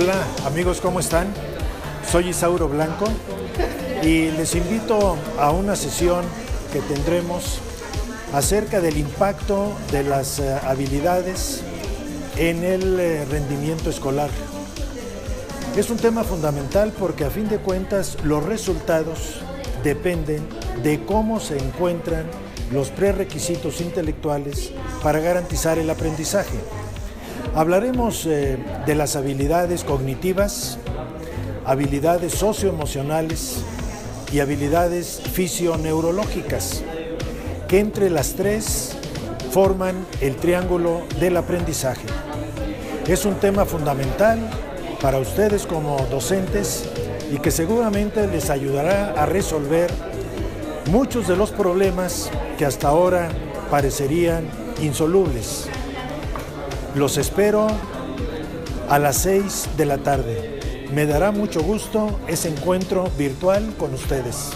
Hola amigos, ¿cómo están? Soy Isauro Blanco y les invito a una sesión que tendremos acerca del impacto de las habilidades en el rendimiento escolar. Es un tema fundamental porque a fin de cuentas los resultados dependen de cómo se encuentran los prerequisitos intelectuales para garantizar el aprendizaje. Hablaremos de las habilidades cognitivas, habilidades socioemocionales y habilidades fisioneurológicas, que entre las tres forman el triángulo del aprendizaje. Es un tema fundamental para ustedes como docentes y que seguramente les ayudará a resolver muchos de los problemas que hasta ahora parecerían insolubles. Los espero a las 6 de la tarde. Me dará mucho gusto ese encuentro virtual con ustedes.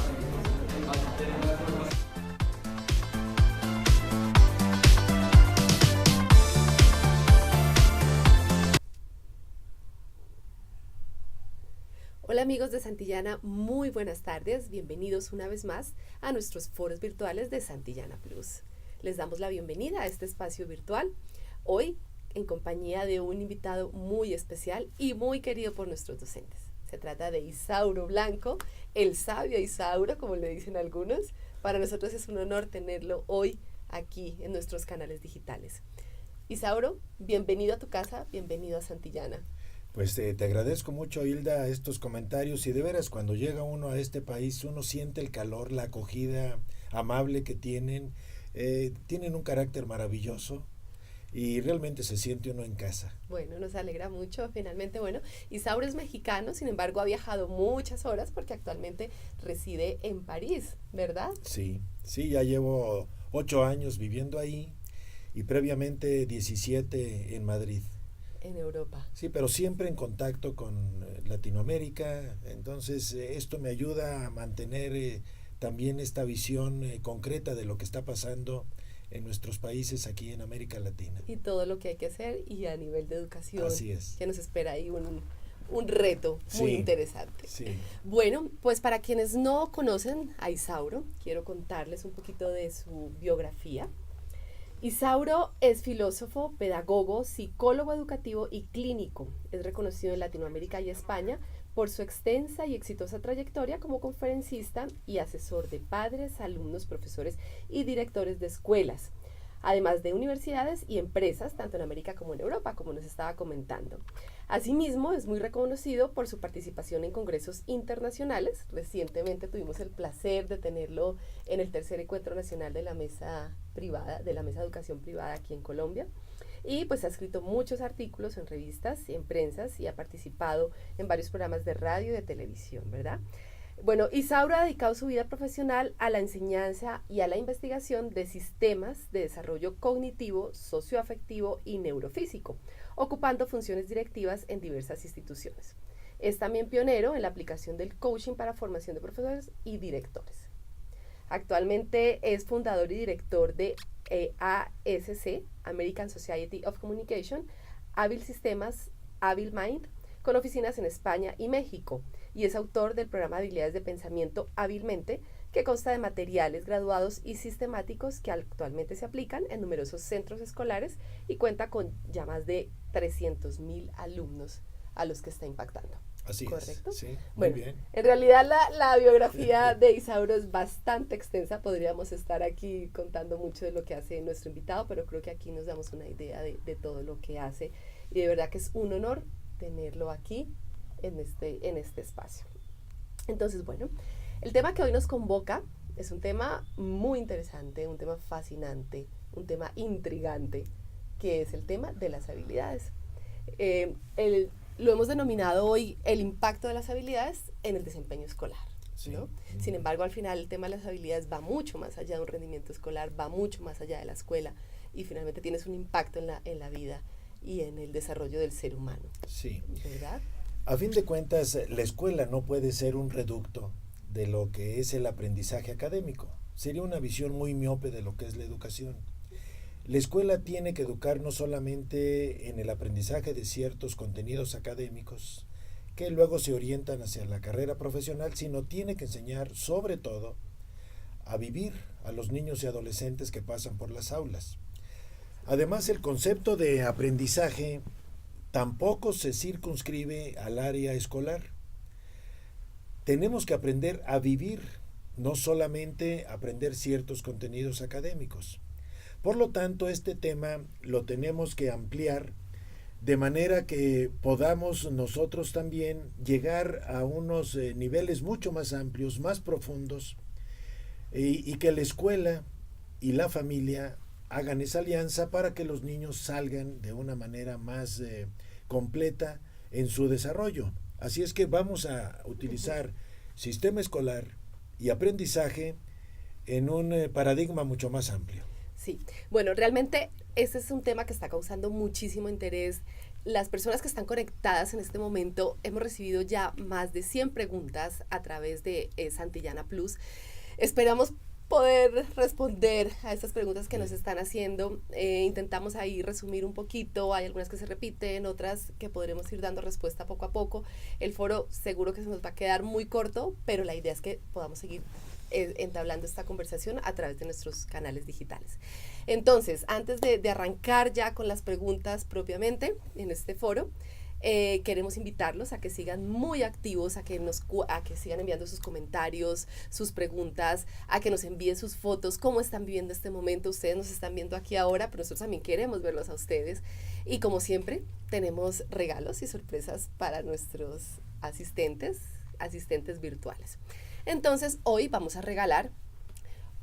Hola amigos de Santillana, muy buenas tardes, bienvenidos una vez más a nuestros foros virtuales de Santillana Plus. Les damos la bienvenida a este espacio virtual, hoy en compañía de un invitado muy especial y muy querido por nuestros docentes. Se trata de Isauro Blanco, el sabio Isauro, como le dicen algunos. Para nosotros es un honor tenerlo hoy aquí en nuestros canales digitales. Isauro, bienvenido a tu casa, bienvenido a Santillana. Pues te agradezco mucho, Hilda, estos comentarios, y de veras cuando llega uno a este país uno siente el calor, la acogida amable que tienen un carácter maravilloso y realmente se siente uno en casa. Bueno, nos alegra mucho, finalmente, Isauro es mexicano, sin embargo ha viajado muchas horas porque actualmente reside en París, ¿verdad? Sí, ya llevo 8 años viviendo ahí y previamente 17 en Madrid. En Europa. Sí, pero siempre en contacto con Latinoamérica, entonces esto me ayuda a mantener también esta visión concreta de lo que está pasando en nuestros países aquí en América Latina. Y todo lo que hay que hacer y a nivel de educación. Así es. Que nos espera ahí un reto muy interesante. Sí. Bueno, pues para quienes no conocen a Isauro, quiero contarles un poquito de su biografía. Isauro es filósofo, pedagogo, psicólogo educativo y clínico. Es reconocido en Latinoamérica y España por su extensa y exitosa trayectoria como conferencista y asesor de padres, alumnos, profesores y directores de escuelas, además de universidades y empresas, tanto en América como en Europa, como nos estaba comentando. Asimismo, es muy reconocido por su participación en congresos internacionales. Recientemente tuvimos el placer de tenerlo en el tercer encuentro nacional de la mesa privada, de la mesa de educación privada aquí en Colombia. Y pues ha escrito muchos artículos en revistas y en prensas y ha participado en varios programas de radio y de televisión, ¿verdad? Bueno, Isauro ha dedicado su vida profesional a la enseñanza y a la investigación de sistemas de desarrollo cognitivo, socioafectivo y neurofísico, ocupando funciones directivas en diversas instituciones. Es también pionero en la aplicación del coaching para formación de profesores y directores. Actualmente es fundador y director de ASC, American Society of Communication, Hábil Sistemas, Hábil Mind, con oficinas en España y México, y es autor del programa de habilidades de pensamiento Hábilmente, que consta de materiales graduados y sistemáticos que actualmente se aplican en numerosos centros escolares y cuenta con ya más de 300,000 alumnos a los que está impactando. Así ¿correcto? Es, sí, muy bien. En realidad la biografía de Isauro es bastante extensa, podríamos estar aquí contando mucho de lo que hace nuestro invitado, pero creo que aquí nos damos una idea de todo lo que hace y de verdad que es un honor tenerlo aquí en este espacio. Entonces, el tema que hoy nos convoca es un tema muy interesante, un tema fascinante, un tema intrigante, que es el tema de las habilidades. Lo hemos denominado hoy el impacto de las habilidades en el desempeño escolar, ¿no? Sin embargo, al final el tema de las habilidades va mucho más allá de un rendimiento escolar, va mucho más allá de la escuela y finalmente tienes un impacto en la vida y en el desarrollo del ser humano. Sí. ¿Verdad? A fin de cuentas, la escuela no puede ser un reducto de lo que es el aprendizaje académico. Sería una visión muy miope de lo que es la educación. La escuela tiene que educar no solamente en el aprendizaje de ciertos contenidos académicos que luego se orientan hacia la carrera profesional, sino tiene que enseñar sobre todo a vivir a los niños y adolescentes que pasan por las aulas. Además, el concepto de aprendizaje tampoco se circunscribe al área escolar. Tenemos que aprender a vivir, no solamente aprender ciertos contenidos académicos. Por lo tanto, este tema lo tenemos que ampliar de manera que podamos nosotros también llegar a unos niveles mucho más amplios, más profundos, y que la escuela y la familia hagan esa alianza para que los niños salgan de una manera más completa en su desarrollo. Así es que vamos a utilizar sistema escolar y aprendizaje en un paradigma mucho más amplio. Sí, bueno, realmente este es un tema que está causando muchísimo interés. Las personas que están conectadas en este momento, hemos recibido ya más de 100 preguntas a través de Santillana Plus. Esperamos poder responder a estas preguntas que nos están haciendo. Intentamos ahí resumir un poquito, hay algunas que se repiten, otras que podremos ir dando respuesta poco a poco. El foro seguro que se nos va a quedar muy corto, pero la idea es que podamos seguir entablando esta conversación a través de nuestros canales digitales. Entonces, antes de arrancar ya con las preguntas propiamente en este foro, queremos invitarlos a que sigan muy activos, a que sigan enviando sus comentarios, sus preguntas, a que nos envíen sus fotos, cómo están viviendo este momento. Ustedes nos están viendo aquí ahora, pero nosotros también queremos verlos a ustedes. Y como siempre, tenemos regalos y sorpresas para nuestros asistentes virtuales. Entonces, hoy vamos a regalar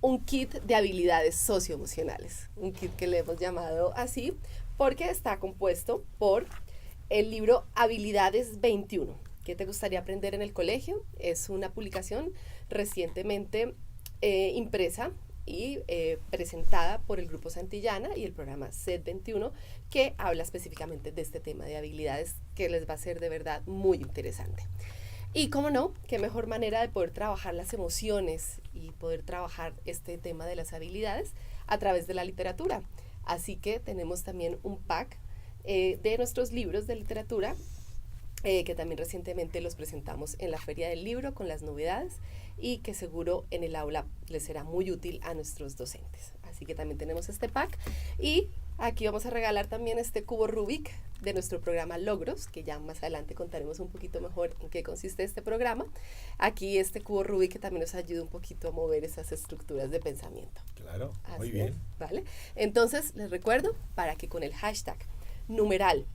un kit de habilidades socioemocionales, un kit que le hemos llamado así porque está compuesto por el libro Habilidades 21. ¿Qué te gustaría aprender en el colegio? Es una publicación recientemente impresa y presentada por el Grupo Santillana y el programa SET 21, que habla específicamente de este tema de habilidades que les va a ser de verdad muy interesante. Y cómo no, qué mejor manera de poder trabajar las emociones y poder trabajar este tema de las habilidades a través de la literatura. Así que tenemos también un pack de nuestros libros de literatura, que también recientemente los presentamos en la Feria del Libro con las novedades y que seguro en el aula les será muy útil a nuestros docentes. Así que también tenemos este pack y aquí vamos a regalar también este cubo Rubik de nuestro programa Logros, que ya más adelante contaremos un poquito mejor en qué consiste este programa. Aquí este cubo Rubik que también nos ayuda un poquito a mover esas estructuras de pensamiento. Claro, así muy bien. ¿Vale? Entonces, les recuerdo para que con el hashtag numeral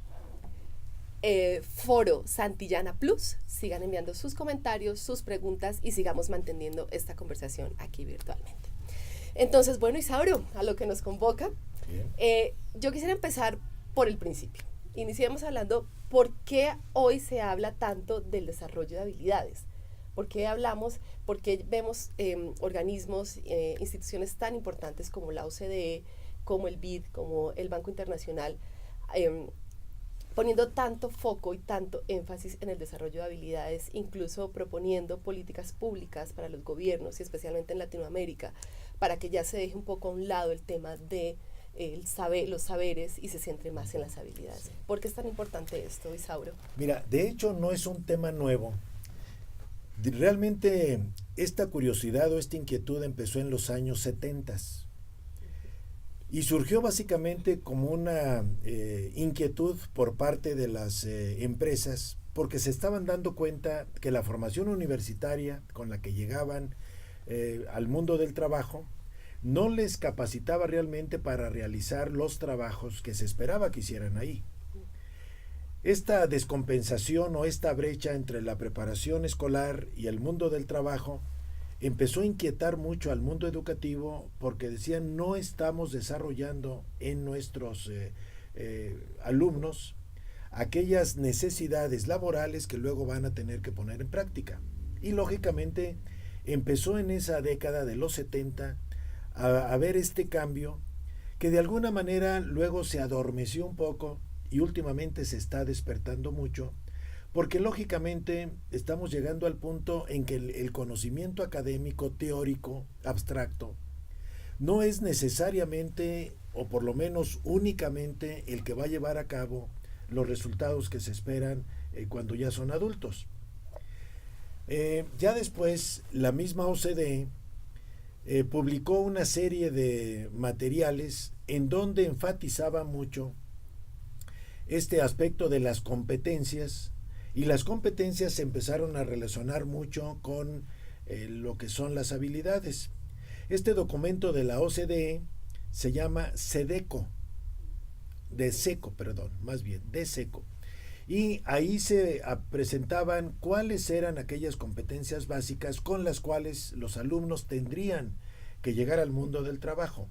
Foro Santillana Plus sigan enviando sus comentarios, sus preguntas y sigamos manteniendo esta conversación aquí virtualmente. Entonces, bueno, Isauro, a lo que nos convoca, yo quisiera empezar por el principio. Iniciemos hablando por qué hoy se habla tanto del desarrollo de habilidades. ¿Por qué vemos organismos, instituciones tan importantes como la OCDE, como el BID, como el Banco Internacional, poniendo tanto foco y tanto énfasis en el desarrollo de habilidades, incluso proponiendo políticas públicas para los gobiernos y especialmente en Latinoamérica, para que ya se deje un poco a un lado el tema de los saberes y se centre más en las habilidades? ¿Por qué es tan importante esto, Isauro? Mira, de hecho no es un tema nuevo. Realmente esta curiosidad o esta inquietud empezó en los años 70 y surgió básicamente como una inquietud por parte de las empresas, porque se estaban dando cuenta que la formación universitaria con la que llegaban al mundo del trabajo no les capacitaba realmente para realizar los trabajos que se esperaba que hicieran ahí. Esta descompensación o esta brecha entre la preparación escolar y el mundo del trabajo empezó a inquietar mucho al mundo educativo, porque decían no estamos desarrollando en nuestros alumnos aquellas necesidades laborales que luego van a tener que poner en práctica. Y lógicamente empezó en esa década de los 70 a ver este cambio que de alguna manera luego se adormeció un poco y últimamente se está despertando mucho, porque lógicamente estamos llegando al punto en que el conocimiento académico, teórico, abstracto, no es necesariamente o por lo menos únicamente el que va a llevar a cabo los resultados que se esperan cuando ya son adultos. Ya después, la misma OCDE publicó una serie de materiales en donde enfatizaba mucho este aspecto de las competencias, y las competencias se empezaron a relacionar mucho con lo que son las habilidades. Este documento de la OCDE se llama CEDECO, de SECO, y ahí se presentaban cuáles eran aquellas competencias básicas con las cuales los alumnos tendrían que llegar al mundo del trabajo.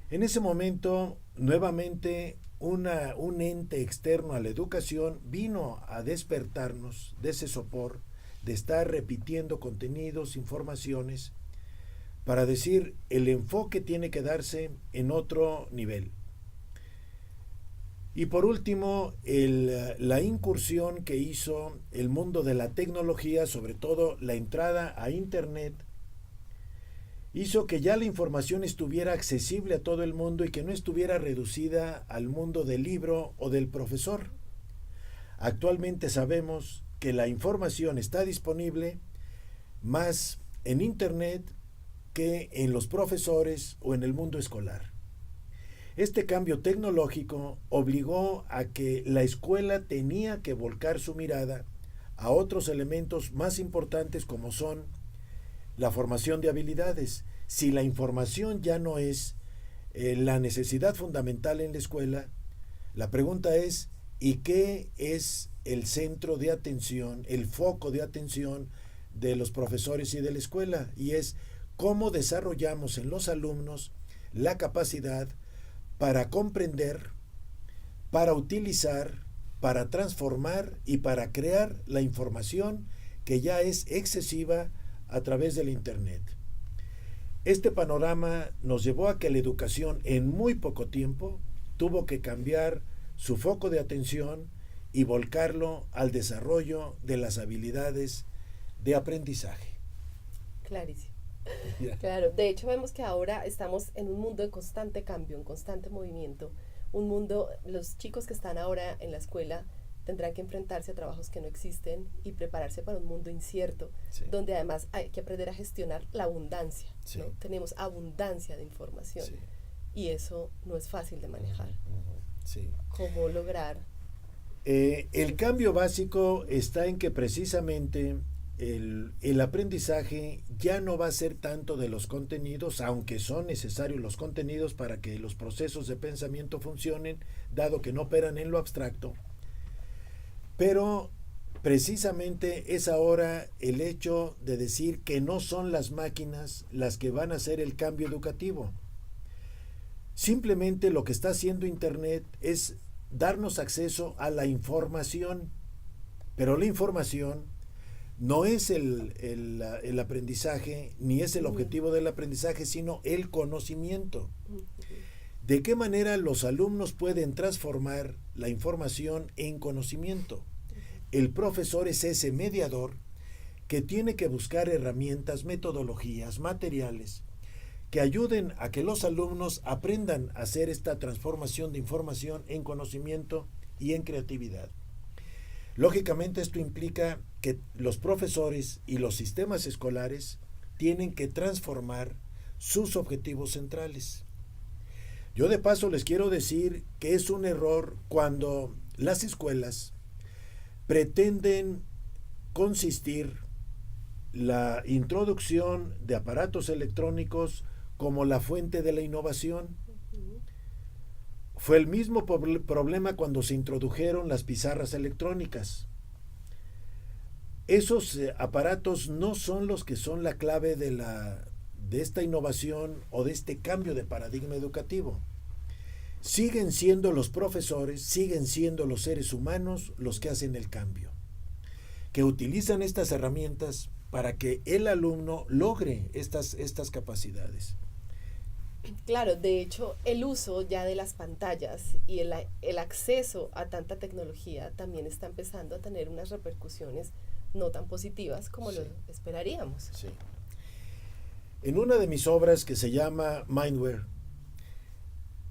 En ese momento, nuevamente, un ente externo a la educación vino a despertarnos de ese sopor, de estar repitiendo contenidos, informaciones, para decir, el enfoque tiene que darse en otro nivel. Y por último, la incursión que hizo el mundo de la tecnología, sobre todo la entrada a Internet, hizo que ya la información estuviera accesible a todo el mundo y que no estuviera reducida al mundo del libro o del profesor. Actualmente sabemos que la información está disponible más en Internet que en los profesores o en el mundo escolar. Este cambio tecnológico obligó a que la escuela tenía que volcar su mirada a otros elementos más importantes como son la formación de habilidades. Si la información ya no es la necesidad fundamental en la escuela, la pregunta es, ¿y qué es el centro de atención, el foco de atención de los profesores y de la escuela? Y es cómo desarrollamos en los alumnos la capacidad para comprender, para utilizar, para transformar y para crear la información que ya es excesiva a través del Internet. Este panorama nos llevó a que la educación en muy poco tiempo tuvo que cambiar su foco de atención y volcarlo al desarrollo de las habilidades de aprendizaje. Clarísimo. Claro, de hecho vemos que ahora estamos en un mundo en constante cambio, en constante movimiento. Un mundo, los chicos que están ahora en la escuela tendrán que enfrentarse a trabajos que no existen y prepararse para un mundo incierto, sí, donde además hay que aprender a gestionar la abundancia, sí, ¿no? Tenemos abundancia de información, sí, y eso no es fácil de manejar. Sí. ¿Cómo lograr? El cambio básico está en que precisamente el aprendizaje ya no va a ser tanto de los contenidos, aunque son necesarios los contenidos para que los procesos de pensamiento funcionen, dado que no operan en lo abstracto. Pero precisamente es ahora el hecho de decir que no son las máquinas las que van a hacer el cambio educativo. Simplemente lo que está haciendo Internet es darnos acceso a la información, pero la información no es el aprendizaje, ni es el objetivo del aprendizaje, sino el conocimiento. ¿De qué manera los alumnos pueden transformar la información en conocimiento? El profesor es ese mediador que tiene que buscar herramientas, metodologías, materiales que ayuden a que los alumnos aprendan a hacer esta transformación de información en conocimiento y en creatividad. Lógicamente esto implica que los profesores y los sistemas escolares tienen que transformar sus objetivos centrales. Yo de paso les quiero decir que es un error cuando las escuelas pretenden consistir la introducción de aparatos electrónicos como la fuente de la innovación. Fue el mismo problema cuando se introdujeron las pizarras electrónicas. Esos aparatos no son los que son la clave de esta innovación o de este cambio de paradigma educativo. Siguen siendo los profesores, siguen siendo los seres humanos los que hacen el cambio, que utilizan estas herramientas para que el alumno logre estas capacidades. Claro, de hecho, el uso ya de las pantallas y el acceso a tanta tecnología también está empezando a tener unas repercusiones no tan positivas como lo esperaríamos. Sí. En una de mis obras que se llama Mindware,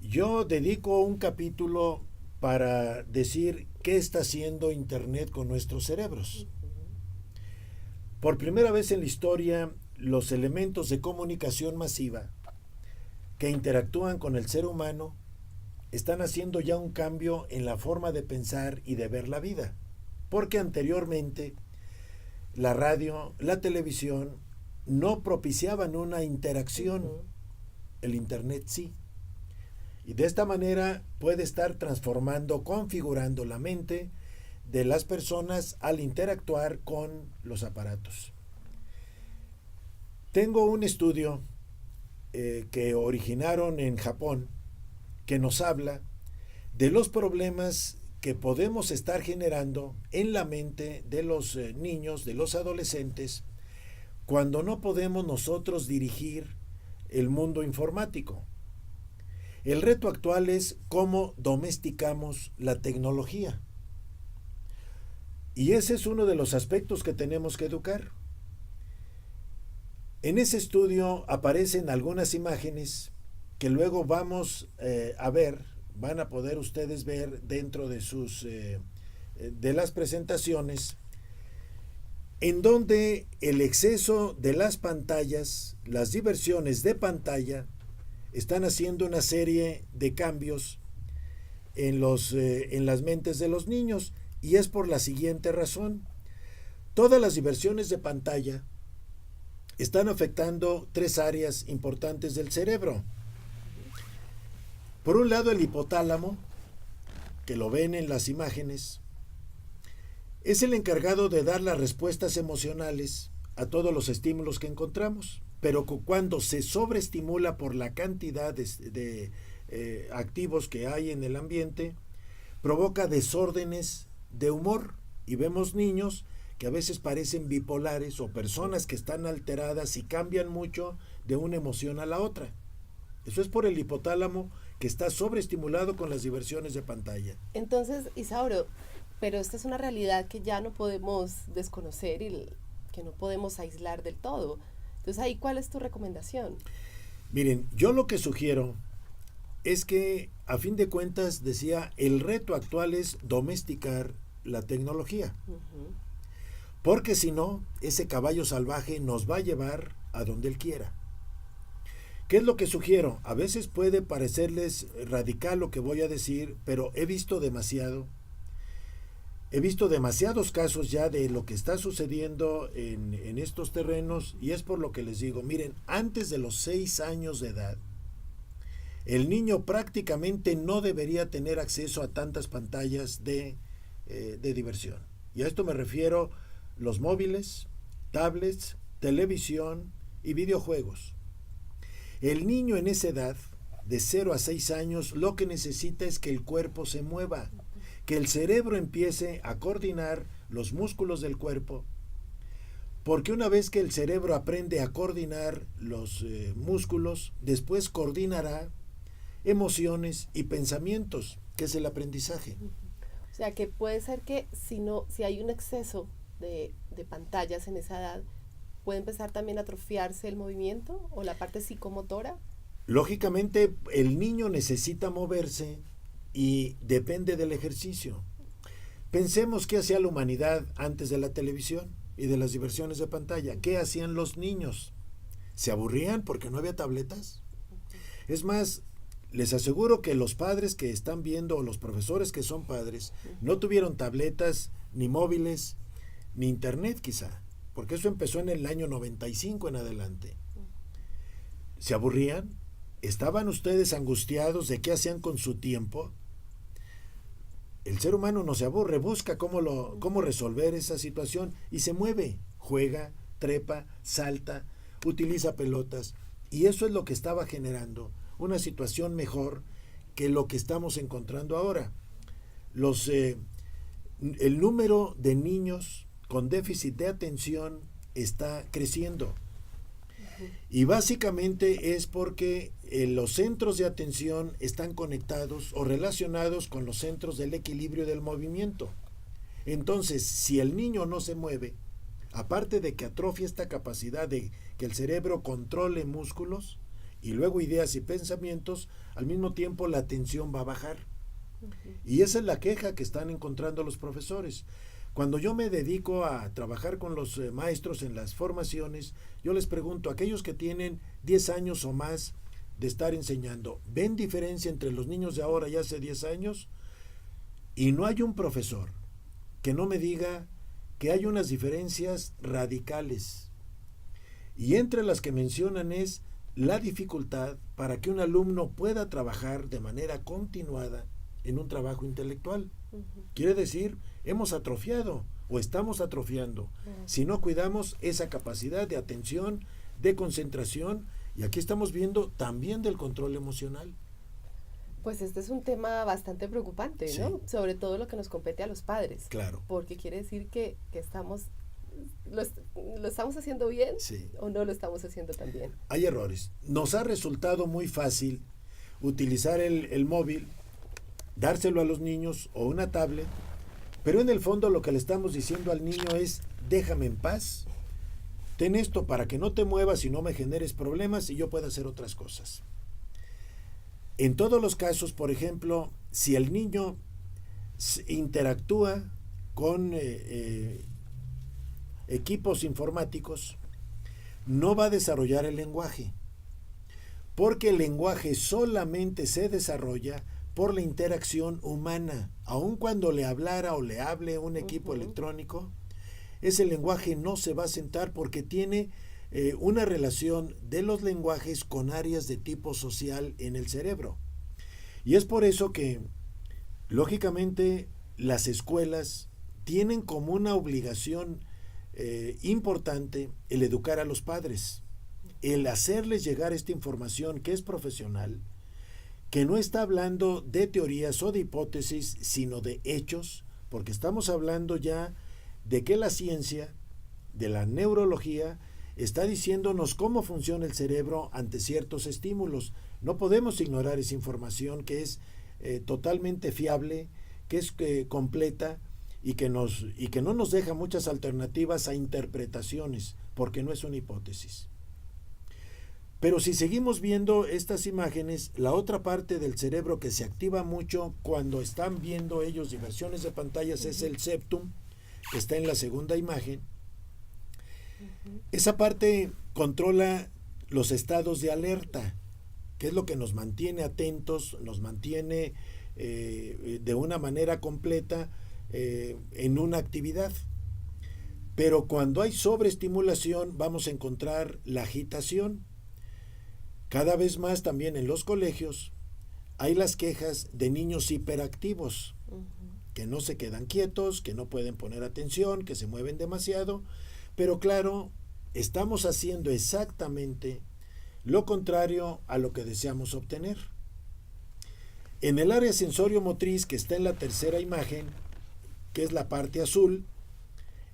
Yo dedico un capítulo para decir qué está haciendo Internet con nuestros cerebros. Por primera vez en la historia, los elementos de comunicación masiva que interactúan con el ser humano están haciendo ya un cambio en la forma de pensar y de ver la vida. Porque anteriormente la radio, la televisión no propiciaban una interacción. El Internet sí. Y de esta manera puede estar transformando, configurando la mente de las personas al interactuar con los aparatos. Tengo un estudio que originaron en Japón que nos habla de los problemas que podemos estar generando en la mente de los niños, de los adolescentes, cuando no podemos nosotros dirigir el mundo informático. El reto actual es cómo domesticamos la tecnología. Y ese es uno de los aspectos que tenemos que educar. En ese estudio aparecen algunas imágenes que luego vamos a ver, van a poder ustedes ver dentro de de las presentaciones, en donde el exceso de las pantallas, las diversiones de pantalla, están haciendo una serie de cambios en las mentes de los niños, y es por la siguiente razón. Todas las diversiones de pantalla están afectando 3 áreas importantes del cerebro. Por un lado, el hipotálamo, que lo ven en las imágenes, es el encargado de dar las respuestas emocionales a todos los estímulos que encontramos, pero cuando se sobreestimula por la cantidad de activos que hay en el ambiente, provoca desórdenes de humor, y vemos niños que a veces parecen bipolares o personas que están alteradas y cambian mucho de una emoción a la otra. Eso es por el hipotálamo, que está sobreestimulado con las diversiones de pantalla. Entonces, Isauro, pero esta es una realidad que ya no podemos desconocer y que no podemos aislar del todo. Entonces, ahí, ¿cuál es tu recomendación? Miren, yo lo que sugiero es que, a fin de cuentas, decía, el reto actual es domesticar la tecnología. Porque si no, ese caballo salvaje nos va a llevar a donde él quiera. ¿Qué es lo que sugiero? A veces puede parecerles radical lo que voy a decir, pero he visto demasiados casos ya de lo que está sucediendo en estos terrenos, y es por lo que les digo, miren, antes de los 6 años de edad, el niño prácticamente no debería tener acceso a tantas pantallas de diversión. Y a esto me refiero los móviles, tablets, televisión y videojuegos. El niño en esa edad, de 0 a 6 años, lo que necesita es que el cuerpo se mueva, que el cerebro empiece a coordinar los músculos del cuerpo, porque una vez que el cerebro aprende a coordinar los músculos, después coordinará emociones y pensamientos, que es el aprendizaje. O sea, que puede ser que si hay un exceso de pantallas en esa edad, ¿puede empezar también a atrofiarse el movimiento o la parte psicomotora? Lógicamente, el niño necesita moverse y depende del ejercicio. Pensemos qué hacía la humanidad antes de la televisión y de las diversiones de pantalla. ¿Qué hacían los niños? ¿Se aburrían porque no había tabletas? Es más, les aseguro que los padres que están viendo, o los profesores que son padres, no tuvieron tabletas, ni móviles, ni internet quizá, porque eso empezó en el año 95 en adelante. ¿Se aburrían? ¿Estaban ustedes angustiados de qué hacían con su tiempo? El ser humano no se aburre, busca cómo resolver esa situación y se mueve, juega, trepa, salta, utiliza pelotas, y eso es lo que estaba generando una situación mejor que lo que estamos encontrando ahora. El número de niños con déficit de atención está creciendo. Y básicamente es porque los centros de atención están conectados o relacionados con los centros del equilibrio del movimiento. Entonces, si el niño no se mueve, aparte de que atrofia esta capacidad de que el cerebro controle músculos, y luego ideas y pensamientos, al mismo tiempo la atención va a bajar. Y esa es la queja que están encontrando los profesores. Cuando yo me dedico a trabajar con los maestros en las formaciones, yo les pregunto, aquellos que tienen 10 años o más de estar enseñando, ¿ven diferencia entre los niños de ahora y hace 10 años? Y no hay un profesor que no me diga que hay unas diferencias radicales. Y entre las que mencionan es la dificultad para que un alumno pueda trabajar de manera continuada en un trabajo intelectual. Quiere decir, hemos atrofiado o estamos atrofiando si no cuidamos esa capacidad de atención, de concentración, y aquí estamos viendo también del control emocional. Pues este es un tema bastante preocupante, Sí. ¿no? Sobre todo lo que nos compete a los padres. Claro. Porque quiere decir que estamos, lo estamos haciendo bien, Sí. o no lo estamos haciendo tan bien. Hay errores. Nos ha resultado muy fácil utilizar el móvil, dárselo a los niños o una tablet, pero en el fondo lo que le estamos diciendo al niño es, déjame en paz, ten esto para que no te muevas y no me generes problemas y yo pueda hacer otras cosas. En todos los casos, por ejemplo, si el niño interactúa con equipos informáticos, no va a desarrollar el lenguaje, porque el lenguaje solamente se desarrolla por la interacción humana. Aun cuando le hablara o le hable un equipo electrónico, ese lenguaje no se va a sentar porque tiene una relación de los lenguajes con áreas de tipo social en el cerebro. Y es por eso que, lógicamente, las escuelas tienen como una obligación importante el educar a los padres, el hacerles llegar esta información que es profesional, que no está hablando de teorías o de hipótesis, sino de hechos, porque estamos hablando ya de que la ciencia, de la neurología, está diciéndonos cómo funciona el cerebro ante ciertos estímulos. No podemos ignorar esa información que es totalmente fiable, que es completa y que no nos deja muchas alternativas a interpretaciones, porque no es una hipótesis. Pero si seguimos viendo estas imágenes, la otra parte del cerebro que se activa mucho cuando están viendo ellos diversiones de pantallas es el septum, que está en la segunda imagen. Esa parte controla los estados de alerta, que es lo que nos mantiene atentos, nos mantiene de una manera completa en una actividad. Pero cuando hay sobreestimulación vamos a encontrar la agitación. Cada vez más también en los colegios hay las quejas de niños hiperactivos, que no se quedan quietos, que no pueden poner atención, que se mueven demasiado, pero claro, estamos haciendo exactamente lo contrario a lo que deseamos obtener. En el área sensorio-motriz, que está en la tercera imagen, que es la parte azul,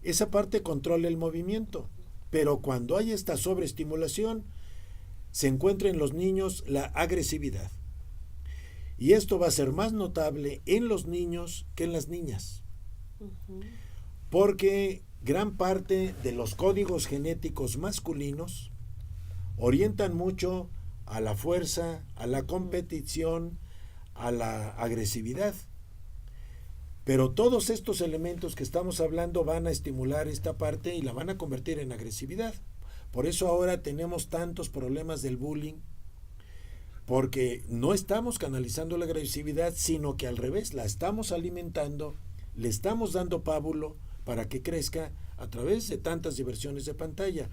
esa parte controla el movimiento, pero cuando hay esta sobreestimulación, se encuentra en los niños la agresividad. Y esto va a ser más notable en los niños que en las niñas. Porque gran parte de los códigos genéticos masculinos orientan mucho a la fuerza, a la competición, a la agresividad. Pero todos estos elementos que estamos hablando van a estimular esta parte y la van a convertir en agresividad. Por eso ahora tenemos tantos problemas del bullying, porque no estamos canalizando la agresividad, sino que al revés, la estamos alimentando, le estamos dando pábulo para que crezca a través de tantas diversiones de pantalla.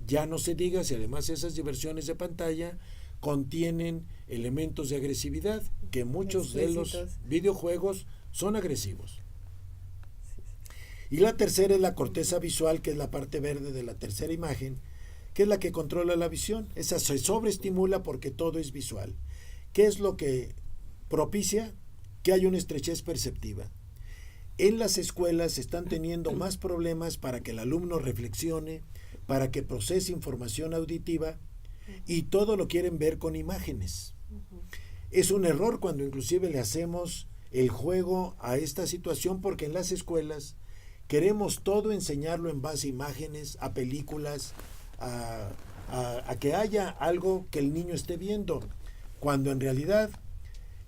Ya no se diga si además esas diversiones de pantalla contienen elementos de agresividad, que muchos de los videojuegos son agresivos. Y la tercera es la corteza visual, que es la parte verde de la tercera imagen, que es la que controla la visión. Esa se sobreestimula porque todo es visual. ¿Qué es lo que propicia? Que hay una estrechez perceptiva. En las escuelas están teniendo más problemas para que el alumno reflexione, para que procese información auditiva, y todo lo quieren ver con imágenes. Es un error cuando inclusive le hacemos el juego a esta situación, porque en las escuelas queremos todo enseñarlo en base a imágenes, a películas, a a que haya algo que el niño esté viendo, cuando en realidad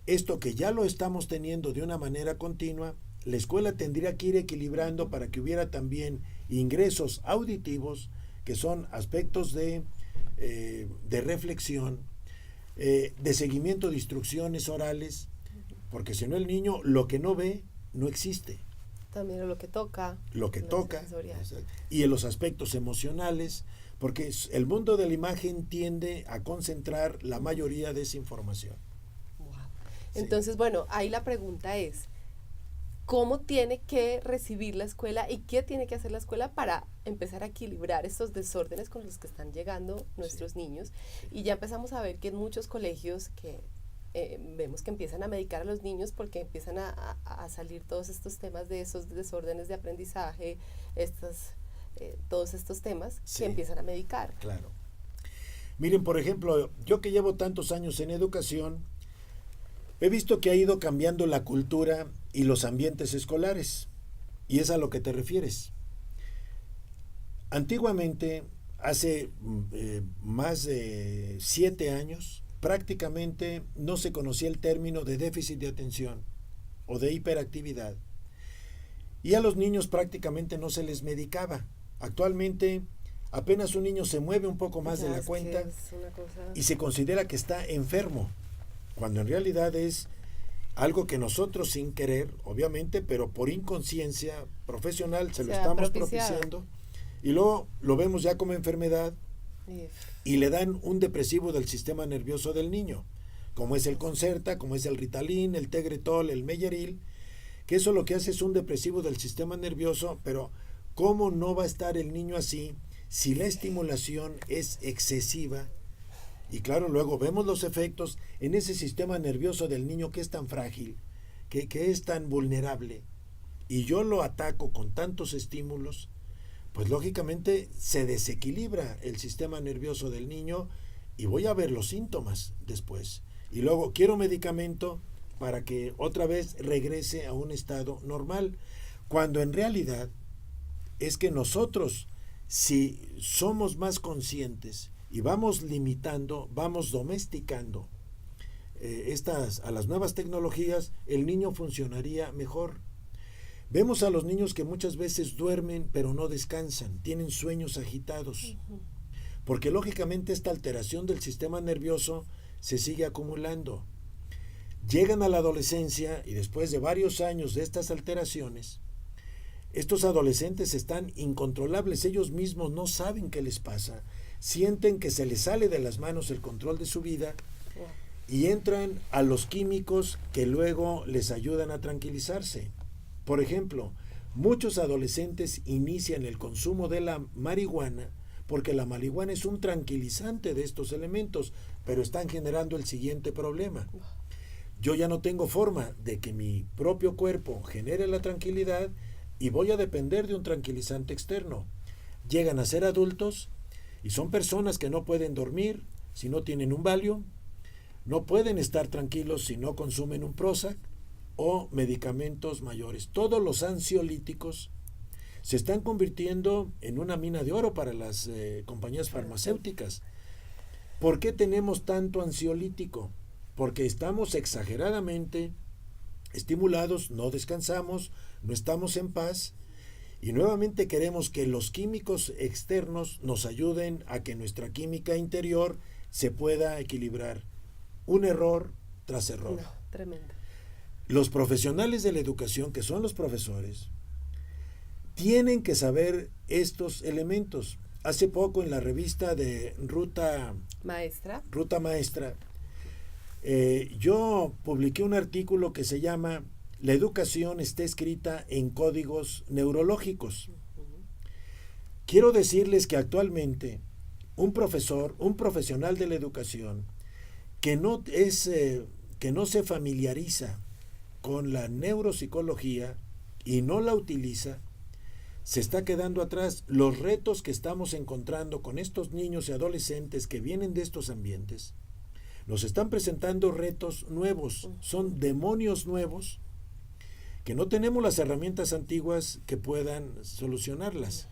esto que ya lo estamos teniendo de una manera continua, la escuela tendría que ir equilibrando para que hubiera también ingresos auditivos, que son aspectos de reflexión, de seguimiento de instrucciones orales, porque si no el niño lo que no ve no existe. También lo que toca. Lo que toca. Y en los aspectos emocionales, porque el mundo de la imagen tiende a concentrar la mayoría de esa información. Wow. Entonces, bueno, ahí la pregunta es, ¿cómo tiene que recibir la escuela y qué tiene que hacer la escuela para empezar a equilibrar estos desórdenes con los que están llegando nuestros niños? Y ya empezamos a ver que en muchos colegios que vemos que empiezan a medicar a los niños porque empiezan a salir todos estos temas de esos desórdenes de aprendizaje, todos estos temas que empiezan a medicar. Claro. Miren, por ejemplo, yo que llevo tantos años en educación, he visto que ha ido cambiando la cultura y los ambientes escolares, y es a lo que te refieres. Antiguamente, hace más de 7 años, prácticamente no se conocía el término de déficit de atención o de hiperactividad, y a los niños prácticamente no se les medicaba. Actualmente apenas un niño se mueve un poco más de la cuenta y se considera que está enfermo, cuando en realidad es algo que nosotros sin querer, obviamente, pero por inconsciencia profesional se lo estamos propiciando, y luego lo vemos ya como enfermedad y le dan un depresivo del sistema nervioso del niño, como es el Concerta, como es el Ritalin, el Tegretol, el Meyeril, que eso lo que hace es un depresivo del sistema nervioso. Pero ¿cómo no va a estar el niño así si la estimulación es excesiva? Y claro, luego vemos los efectos en ese sistema nervioso del niño que es tan frágil, que es tan vulnerable, y yo lo ataco con tantos estímulos, pues lógicamente se desequilibra el sistema nervioso del niño y voy a ver los síntomas después. Y luego quiero medicamento para que otra vez regrese a un estado normal, cuando en realidad es que nosotros, si somos más conscientes y vamos limitando, vamos domesticando a las nuevas tecnologías, el niño funcionaría mejor. Vemos a los niños que muchas veces duermen pero no descansan, tienen sueños agitados, porque lógicamente esta alteración del sistema nervioso se sigue acumulando. Llegan a la adolescencia y después de varios años de estas alteraciones, estos adolescentes están incontrolables, ellos mismos no saben qué les pasa, sienten que se les sale de las manos el control de su vida y entran a los químicos que luego les ayudan a tranquilizarse. Por ejemplo, muchos adolescentes inician el consumo de la marihuana porque la marihuana es un tranquilizante de estos elementos, pero están generando el siguiente problema. Yo ya no tengo forma de que mi propio cuerpo genere la tranquilidad y voy a depender de un tranquilizante externo. Llegan a ser adultos y son personas que no pueden dormir si no tienen un Valium, no pueden estar tranquilos si no consumen un Prozac o medicamentos mayores. Todos los ansiolíticos se están convirtiendo en una mina de oro para las compañías farmacéuticas. ¿Por qué tenemos tanto ansiolítico? Porque estamos exageradamente estimulados, no descansamos, no estamos en paz, y nuevamente queremos que los químicos externos nos ayuden a que nuestra química interior se pueda equilibrar. Un error tras error. No, tremendo. Los profesionales de la educación, que son los profesores, tienen que saber estos elementos. Hace poco en la revista de Ruta Maestra, yo publiqué un artículo que se llama "La educación está escrita en códigos neurológicos". Quiero decirles que actualmente un profesional de la educación que no se familiariza con la neuropsicología y no la utiliza, se está quedando atrás. Los retos que estamos encontrando con estos niños y adolescentes que vienen de estos ambientes, nos están presentando retos nuevos, son demonios nuevos que no tenemos las herramientas antiguas que puedan solucionarlas.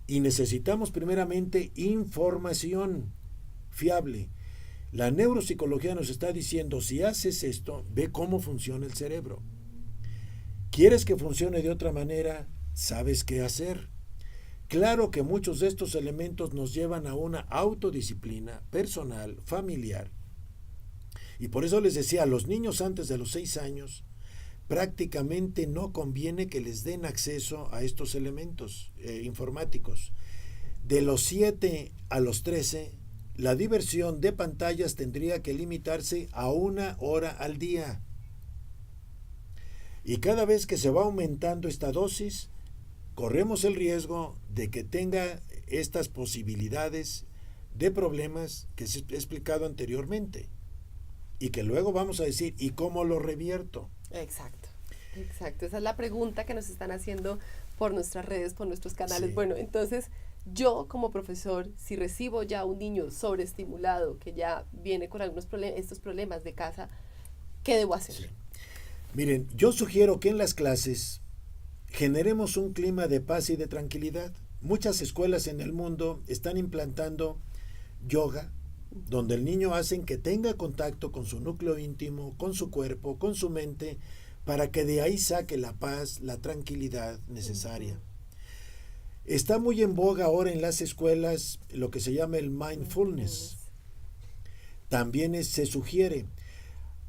Y necesitamos primeramente información fiable. La neuropsicología nos está diciendo, si haces esto, ve cómo funciona el cerebro. ¿Quieres que funcione de otra manera? ¿Sabes qué hacer? Claro que muchos de estos elementos nos llevan a una autodisciplina personal, familiar. Y por eso les decía, a los niños antes de los 6 años, prácticamente no conviene que les den acceso a estos elementos informáticos. De los 7 a los 13, la diversión de pantallas tendría que limitarse a 1 hora al día. Y cada vez que se va aumentando esta dosis, corremos el riesgo de que tenga estas posibilidades de problemas que se he explicado anteriormente. Y que luego vamos a decir, ¿y cómo lo revierto? Exacto, exacto. Esa es la pregunta que nos están haciendo por nuestras redes, por nuestros canales. Sí. Bueno, entonces, yo como profesor, si recibo ya un niño sobreestimulado, que ya viene con algunos estos problemas de casa, ¿qué debo hacer? Sí. Miren, yo sugiero que en las clases generemos un clima de paz y de tranquilidad. Muchas escuelas en el mundo están implantando yoga, donde el niño hacen que tenga contacto con su núcleo íntimo, con su cuerpo, con su mente, para que de ahí saque la paz, la tranquilidad necesaria. Está muy en boga ahora en las escuelas lo que se llama el mindfulness. También se sugiere.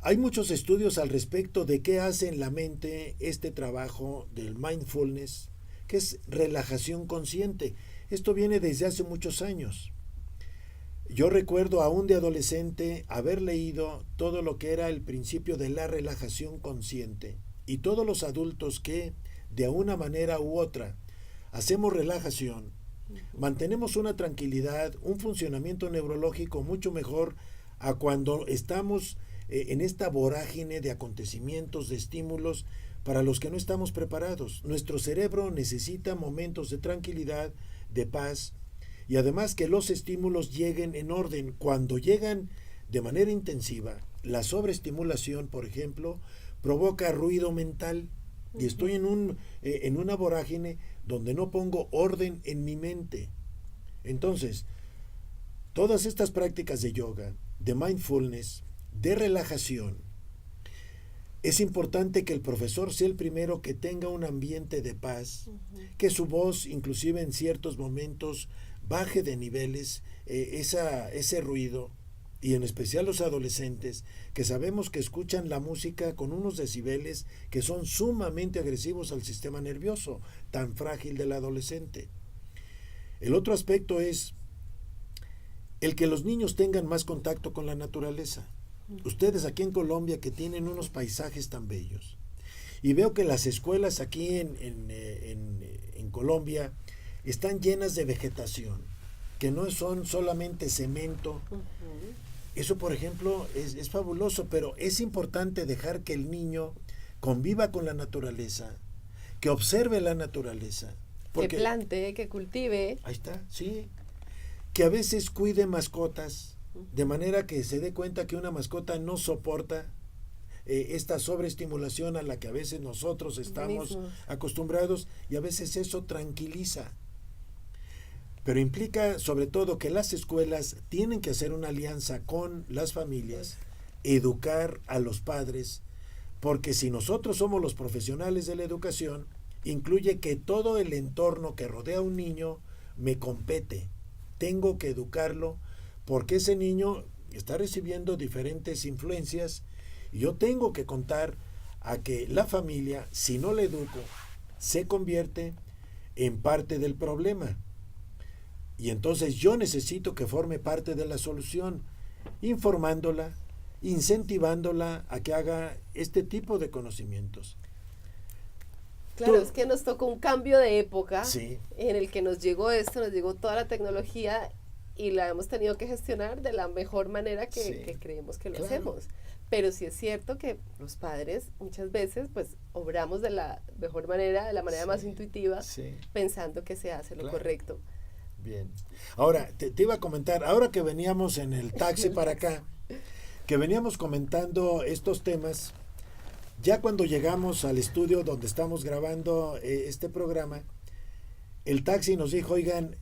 Hay muchos estudios al respecto de qué hace en la mente este trabajo del mindfulness, que es relajación consciente. Esto viene desde hace muchos años. Yo recuerdo aún de adolescente haber leído todo lo que era el principio de la relajación consciente, y todos los adultos que, de una manera u otra, hacemos relajación, mantenemos una tranquilidad, un funcionamiento neurológico mucho mejor a cuando estamos en esta vorágine de acontecimientos, de estímulos para los que no estamos preparados. Nuestro cerebro necesita momentos de tranquilidad, de paz, y además que los estímulos lleguen en orden. Cuando llegan de manera intensiva, la sobreestimulación, por ejemplo, provoca ruido mental, y estoy en una vorágine donde no pongo orden en mi mente. Entonces, todas estas prácticas de yoga, de mindfulness, de relajación, es importante que el profesor sea el primero que tenga un ambiente de paz, que su voz, inclusive en ciertos momentos, baje de niveles ese ruido, y en especial los adolescentes, que sabemos que escuchan la música con unos decibeles que son sumamente agresivos al sistema nervioso, tan frágil del adolescente. El otro aspecto es el que los niños tengan más contacto con la naturaleza. Ustedes aquí en Colombia, que tienen unos paisajes tan bellos, y veo que las escuelas aquí en Colombia están llenas de vegetación, que no son solamente cemento. Eso, por ejemplo, es fabuloso, pero es importante dejar que el niño conviva con la naturaleza, que observe la naturaleza. Que plante, que cultive. Ahí está, sí. Que a veces cuide mascotas, de manera que se dé cuenta que una mascota no soporta esta sobreestimulación a la que a veces nosotros estamos acostumbrados, y a veces eso tranquiliza. Pero implica sobre todo que las escuelas tienen que hacer una alianza con las familias, educar a los padres, porque si nosotros somos los profesionales de la educación, incluye que todo el entorno que rodea a un niño me compete. Tengo que educarlo, porque ese niño está recibiendo diferentes influencias, y yo tengo que contar a que la familia, si no la educo, se convierte en parte del problema. Y entonces yo necesito que forme parte de la solución, informándola, incentivándola a que haga este tipo de conocimientos. Claro, es que nos tocó un cambio de época, sí, en el que nos llegó esto, nos llegó toda la tecnología, y la hemos tenido que gestionar de la mejor manera que creemos que lo hacemos. Pero sí es cierto que los padres muchas veces pues obramos de la mejor manera, de la manera más intuitiva, pensando que se hace lo correcto. Bien. Ahora, te iba a comentar, ahora que veníamos en el taxi para acá, que veníamos comentando estos temas, ya cuando llegamos al estudio donde estamos grabando este programa, el taxi nos dijo, oigan,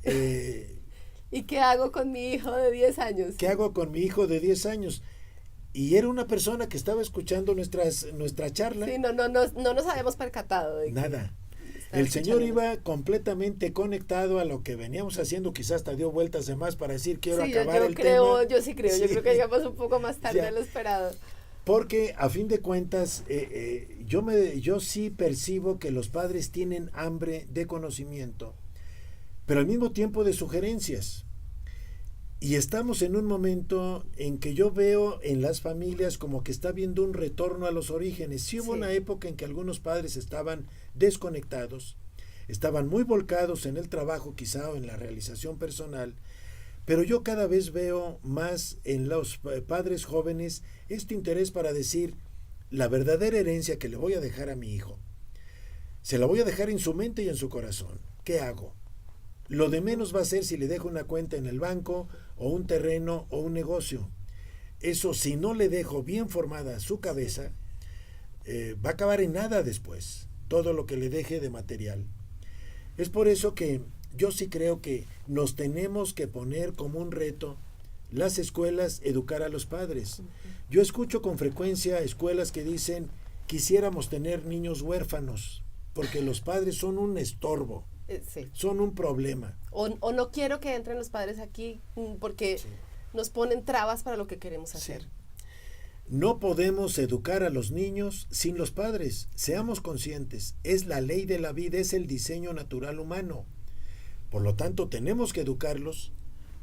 ¿y qué hago con mi hijo de 10 años? ¿qué hago con mi hijo de 10 años? Y era una persona que estaba escuchando nuestra charla. Sí, no nos habíamos percatado de nada. El señor iba completamente conectado a lo que veníamos haciendo, quizás hasta dio vueltas de más para decir quiero acabar el tema. Yo sí creo, yo creo que llegamos un poco más tarde de lo esperado. Porque a fin de cuentas, yo sí percibo que los padres tienen hambre de conocimiento, pero al mismo tiempo de sugerencias. Y estamos en un momento en que yo veo en las familias como que está habiendo un retorno a los orígenes. Sí hubo una época en que algunos padres estaban desconectados, estaban muy volcados en el trabajo quizá o en la realización personal, pero yo cada vez veo más en los padres jóvenes este interés para decir la verdadera herencia que le voy a dejar a mi hijo. Se la voy a dejar en su mente y en su corazón. ¿Qué hago? Lo de menos va a ser si le dejo una cuenta en el banco o un terreno o un negocio. Eso, si no le dejo bien formada su cabeza, va a acabar en nada después, todo lo que le deje de material. Es por eso que yo sí creo que nos tenemos que poner como un reto las escuelas educar a los padres. Yo escucho con frecuencia escuelas que dicen quisiéramos tener niños huérfanos porque los padres son un estorbo. Sí. Son un problema. O no quiero que entren los padres aquí porque nos ponen trabas para lo que queremos hacer. Sí. No podemos educar a los niños sin los padres. Seamos conscientes. Es la ley de la vida, es el diseño natural humano. Por lo tanto, tenemos que educarlos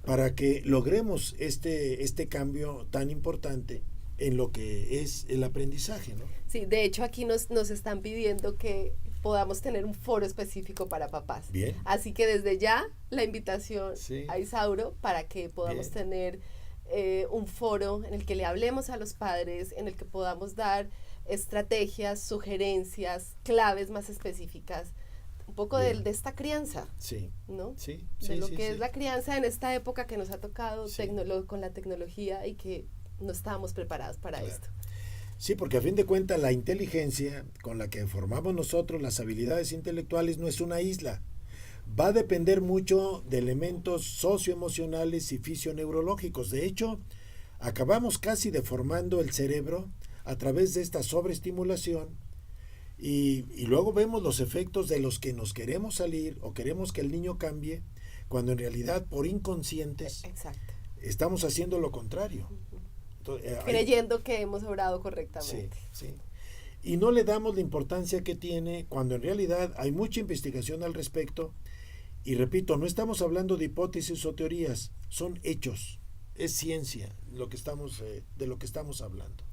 para que logremos este cambio tan importante en lo que es el aprendizaje, ¿no? Sí, de hecho aquí nos están pidiendo que podamos tener un foro específico para papás. Bien. Así que desde ya la invitación a Isauro para que podamos tener un foro en el que le hablemos a los padres, en el que podamos dar estrategias, sugerencias, claves más específicas, un poco de esta crianza, ¿no? Sí. De lo que es la crianza en esta época que nos ha tocado con la tecnología y que no estábamos preparados para esto. Sí, porque a fin de cuentas la inteligencia con la que formamos nosotros las habilidades intelectuales no es una isla. Va a depender mucho de elementos socioemocionales y fisioneurológicos. De hecho, acabamos casi deformando el cerebro a través de esta sobreestimulación y luego vemos los efectos de los que nos queremos salir o queremos que el niño cambie, cuando en realidad por inconscientes estamos haciendo lo contrario. Entonces, creyendo que hemos obrado correctamente. Sí. Y no le damos la importancia que tiene cuando en realidad hay mucha investigación al respecto. Y repito, no estamos hablando de hipótesis o teorías, son hechos, es ciencia de lo que estamos hablando.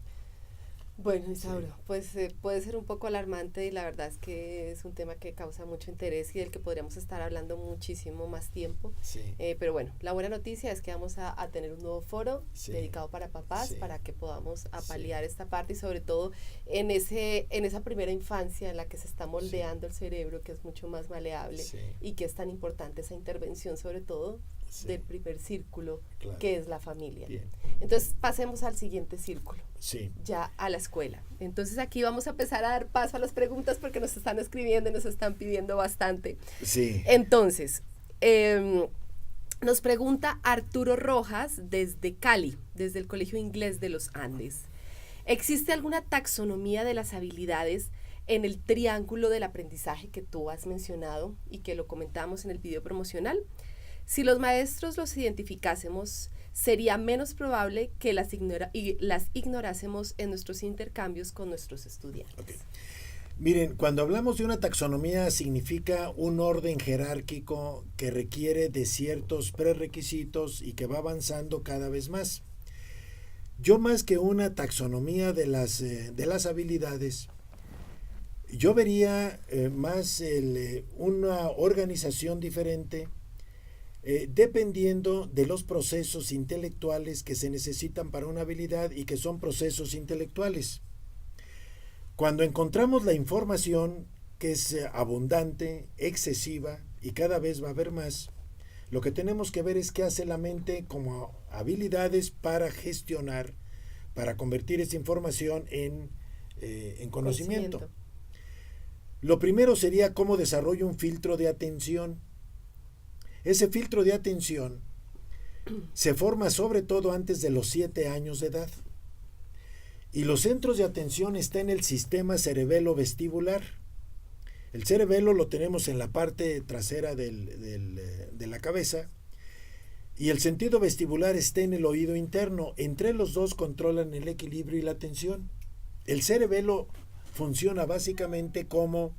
Bueno, Isauro, pues puede ser un poco alarmante y la verdad es que es un tema que causa mucho interés y del que podríamos estar hablando muchísimo más tiempo. Pero bueno, la buena noticia es que vamos a tener un nuevo foro dedicado para papás para que podamos paliar esta parte y sobre todo en esa primera infancia en la que se está moldeando el cerebro, que es mucho más maleable y que es tan importante esa intervención sobre todo del primer círculo que es la familia. Bien. Entonces pasemos al siguiente círculo, ya a la escuela. Entonces aquí vamos a empezar a dar paso a las preguntas porque nos están escribiendo y nos están pidiendo bastante. Entonces, nos pregunta Arturo Rojas desde Cali, desde el Colegio Inglés de los Andes. ¿Existe alguna taxonomía de las habilidades en el triángulo del aprendizaje que tú has mencionado y que lo comentamos en el video promocional? Si los maestros los identificásemos, sería menos probable que las ignorásemos en nuestros intercambios con nuestros estudiantes. Miren, cuando hablamos de una taxonomía significa un orden jerárquico que requiere de ciertos prerequisitos y que va avanzando cada vez más. Yo más que una taxonomía de las habilidades, yo vería más una organización diferente dependiendo de los procesos intelectuales que se necesitan para una habilidad y que son procesos intelectuales. Cuando encontramos la información que es abundante, excesiva y cada vez va a haber más, lo que tenemos que ver es qué hace la mente como habilidades para gestionar, para convertir esa información en conocimiento. Lo primero sería cómo desarrollo un filtro de atención. Ese filtro de atención se forma sobre todo antes de los 7 años de edad. Y los centros de atención están en el sistema cerebelo-vestibular. El cerebelo lo tenemos en la parte trasera de la cabeza y el sentido vestibular está en el oído interno. Entre los dos controlan el equilibrio y la atención. El cerebelo funciona básicamente como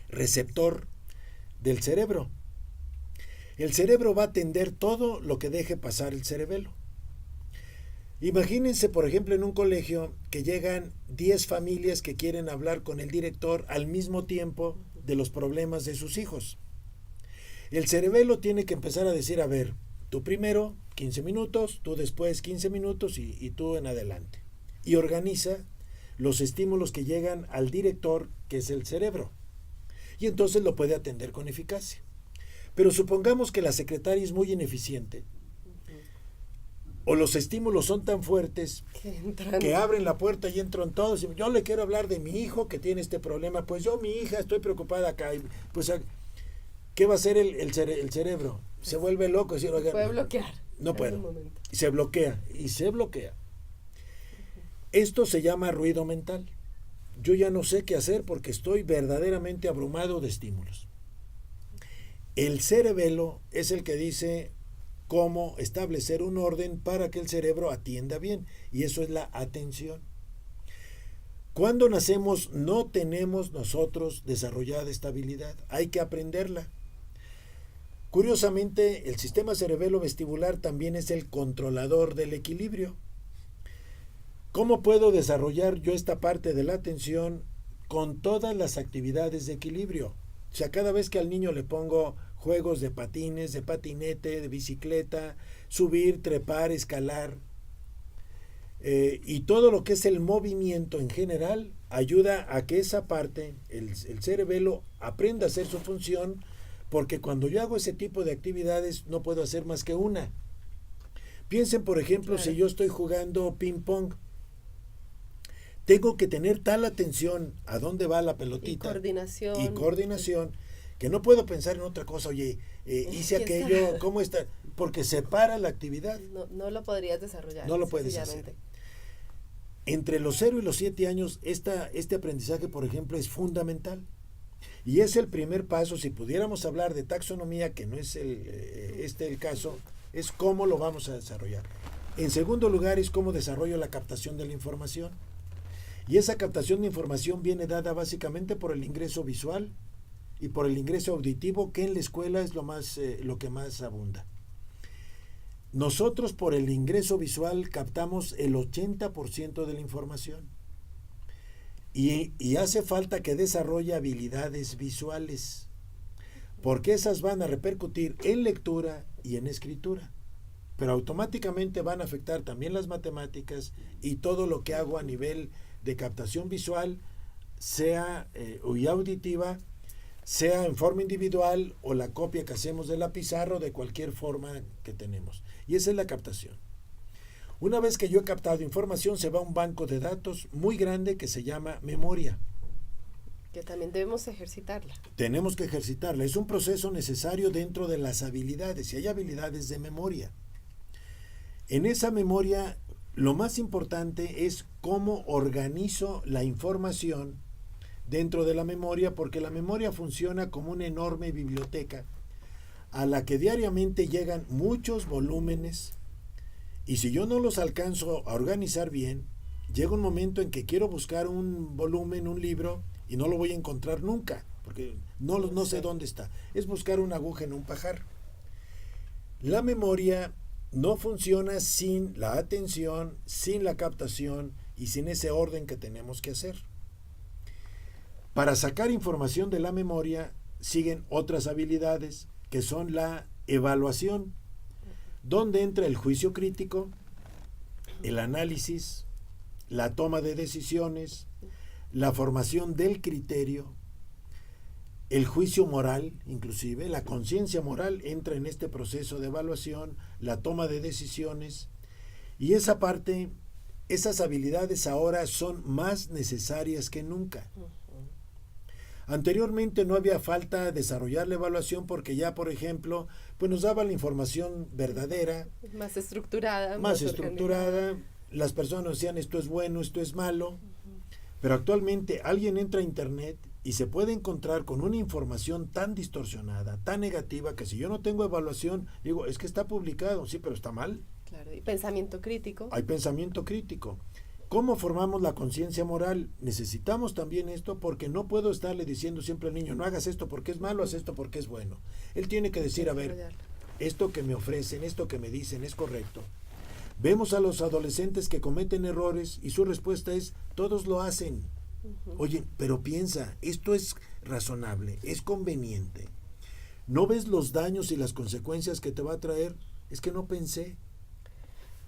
receptor del cerebro. El cerebro va a atender todo lo que deje pasar el cerebelo. Imagínense, por ejemplo, en un colegio que llegan 10 familias que quieren hablar con el director al mismo tiempo de los problemas de sus hijos. El cerebelo tiene que empezar a decir, a ver, tú primero 15 minutos, tú después 15 minutos y tú en adelante. Y organiza los estímulos que llegan al director, que es el cerebro. Y entonces lo puede atender con eficacia. Pero supongamos que la secretaria es muy ineficiente. O los estímulos son tan fuertes que abren la puerta y entran todos. Y yo le quiero hablar de mi hijo que tiene este problema. Pues yo, mi hija, estoy preocupada acá. Pues, ¿qué va a hacer el cerebro? Se vuelve loco. Puede bloquear. No puede. Y se bloquea. Esto se llama ruido mental. Yo ya no sé qué hacer porque estoy verdaderamente abrumado de estímulos. El cerebelo es el que dice cómo establecer un orden para que el cerebro atienda bien, y eso es la atención. Cuando nacemos no tenemos nosotros desarrollada esta habilidad, hay que aprenderla. Curiosamente, el sistema cerebelo-vestibular también es el controlador del equilibrio. ¿Cómo puedo desarrollar yo esta parte de la atención con todas las actividades de equilibrio? O sea, cada vez que al niño le pongo juegos de patines, de patinete, de bicicleta, subir, trepar, escalar, y todo lo que es el movimiento en general, ayuda a que esa parte, el cerebelo, aprenda a hacer su función, porque cuando yo hago ese tipo de actividades no puedo hacer más que una. Piensen, por ejemplo, si yo estoy jugando ping pong, tengo que tener tal atención a dónde va la pelotita. Y coordinación, que no puedo pensar en otra cosa. Oye, hice aquello, ¿cómo está? Porque separa la actividad. No lo podrías desarrollar. No lo puedes hacer. Entre los 0 y los 7 años, este aprendizaje, por ejemplo, es fundamental. Y es el primer paso. Si pudiéramos hablar de taxonomía, que no es el caso, es cómo lo vamos a desarrollar. En segundo lugar, es cómo desarrollo la captación de la información. Y esa captación de información viene dada básicamente por el ingreso visual y por el ingreso auditivo, que en la escuela es lo que más abunda. Nosotros por el ingreso visual captamos el 80% de la información. Y hace falta que desarrolle habilidades visuales, porque esas van a repercutir en lectura y en escritura. Pero automáticamente van a afectar también las matemáticas y todo lo que hago a nivel de captación visual, sea y auditiva, sea en forma individual o la copia que hacemos de la pizarra o de cualquier forma que tenemos. Y esa es la captación. Una vez que yo he captado información, se va a un banco de datos muy grande que se llama memoria. Que también debemos ejercitarla. Tenemos que ejercitarla. Es un proceso necesario dentro de las habilidades, y hay habilidades de memoria. En esa memoria, lo más importante es cómo organizo la información dentro de la memoria, porque la memoria funciona como una enorme biblioteca a la que diariamente llegan muchos volúmenes, y si yo no los alcanzo a organizar bien, llega un momento en que quiero buscar un volumen, un libro, y no lo voy a encontrar nunca, porque no sé dónde está. Es buscar una aguja en un pajar. La memoria no funciona sin la atención, sin la captación y sin ese orden que tenemos que hacer. Para sacar información de la memoria siguen otras habilidades que son la evaluación, donde entra el juicio crítico, el análisis, la toma de decisiones, la formación del criterio, el juicio moral, inclusive la conciencia moral entra en este proceso de evaluación, la toma de decisiones, y esa parte, esas habilidades ahora son más necesarias que nunca. Anteriormente no había falta de desarrollar la evaluación porque ya, por ejemplo, pues nos daba la información verdadera, más estructurada. más estructurada. Las personas decían esto es bueno, esto es malo. Pero actualmente alguien entra a internet y se puede encontrar con una información tan distorsionada, tan negativa, que si yo no tengo evaluación, digo, es que está publicado, sí, pero está mal. Claro, y pensamiento crítico. Hay pensamiento crítico. ¿Cómo formamos la conciencia moral? Necesitamos también esto porque no puedo estarle diciendo siempre al niño, no hagas esto porque es malo, haz esto porque es bueno. Él tiene que decir, a ver, esto que me ofrecen, esto que me dicen es correcto. Vemos a los adolescentes que cometen errores y su respuesta es, todos lo hacen. Oye, pero piensa, esto es razonable, es conveniente. ¿No ves los daños y las consecuencias que te va a traer? Es que no pensé.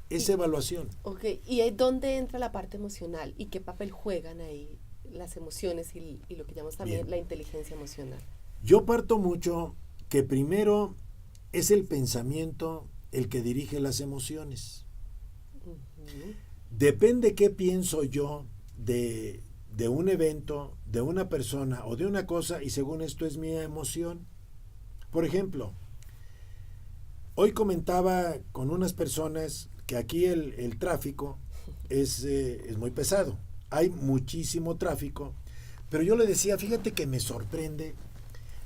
Es evaluación. Ok, ¿y ahí dónde entra la parte emocional? ¿Y qué papel juegan ahí las emociones y lo que llamamos también Bien. la inteligencia emocional? Yo parto mucho que primero es el pensamiento el que dirige las emociones. Depende qué pienso yo de un evento, de una persona o de una cosa, y según esto es mi emoción. Por ejemplo, hoy comentaba con unas personas que aquí el tráfico es muy pesado. Hay muchísimo tráfico, pero yo le decía, fíjate que me sorprende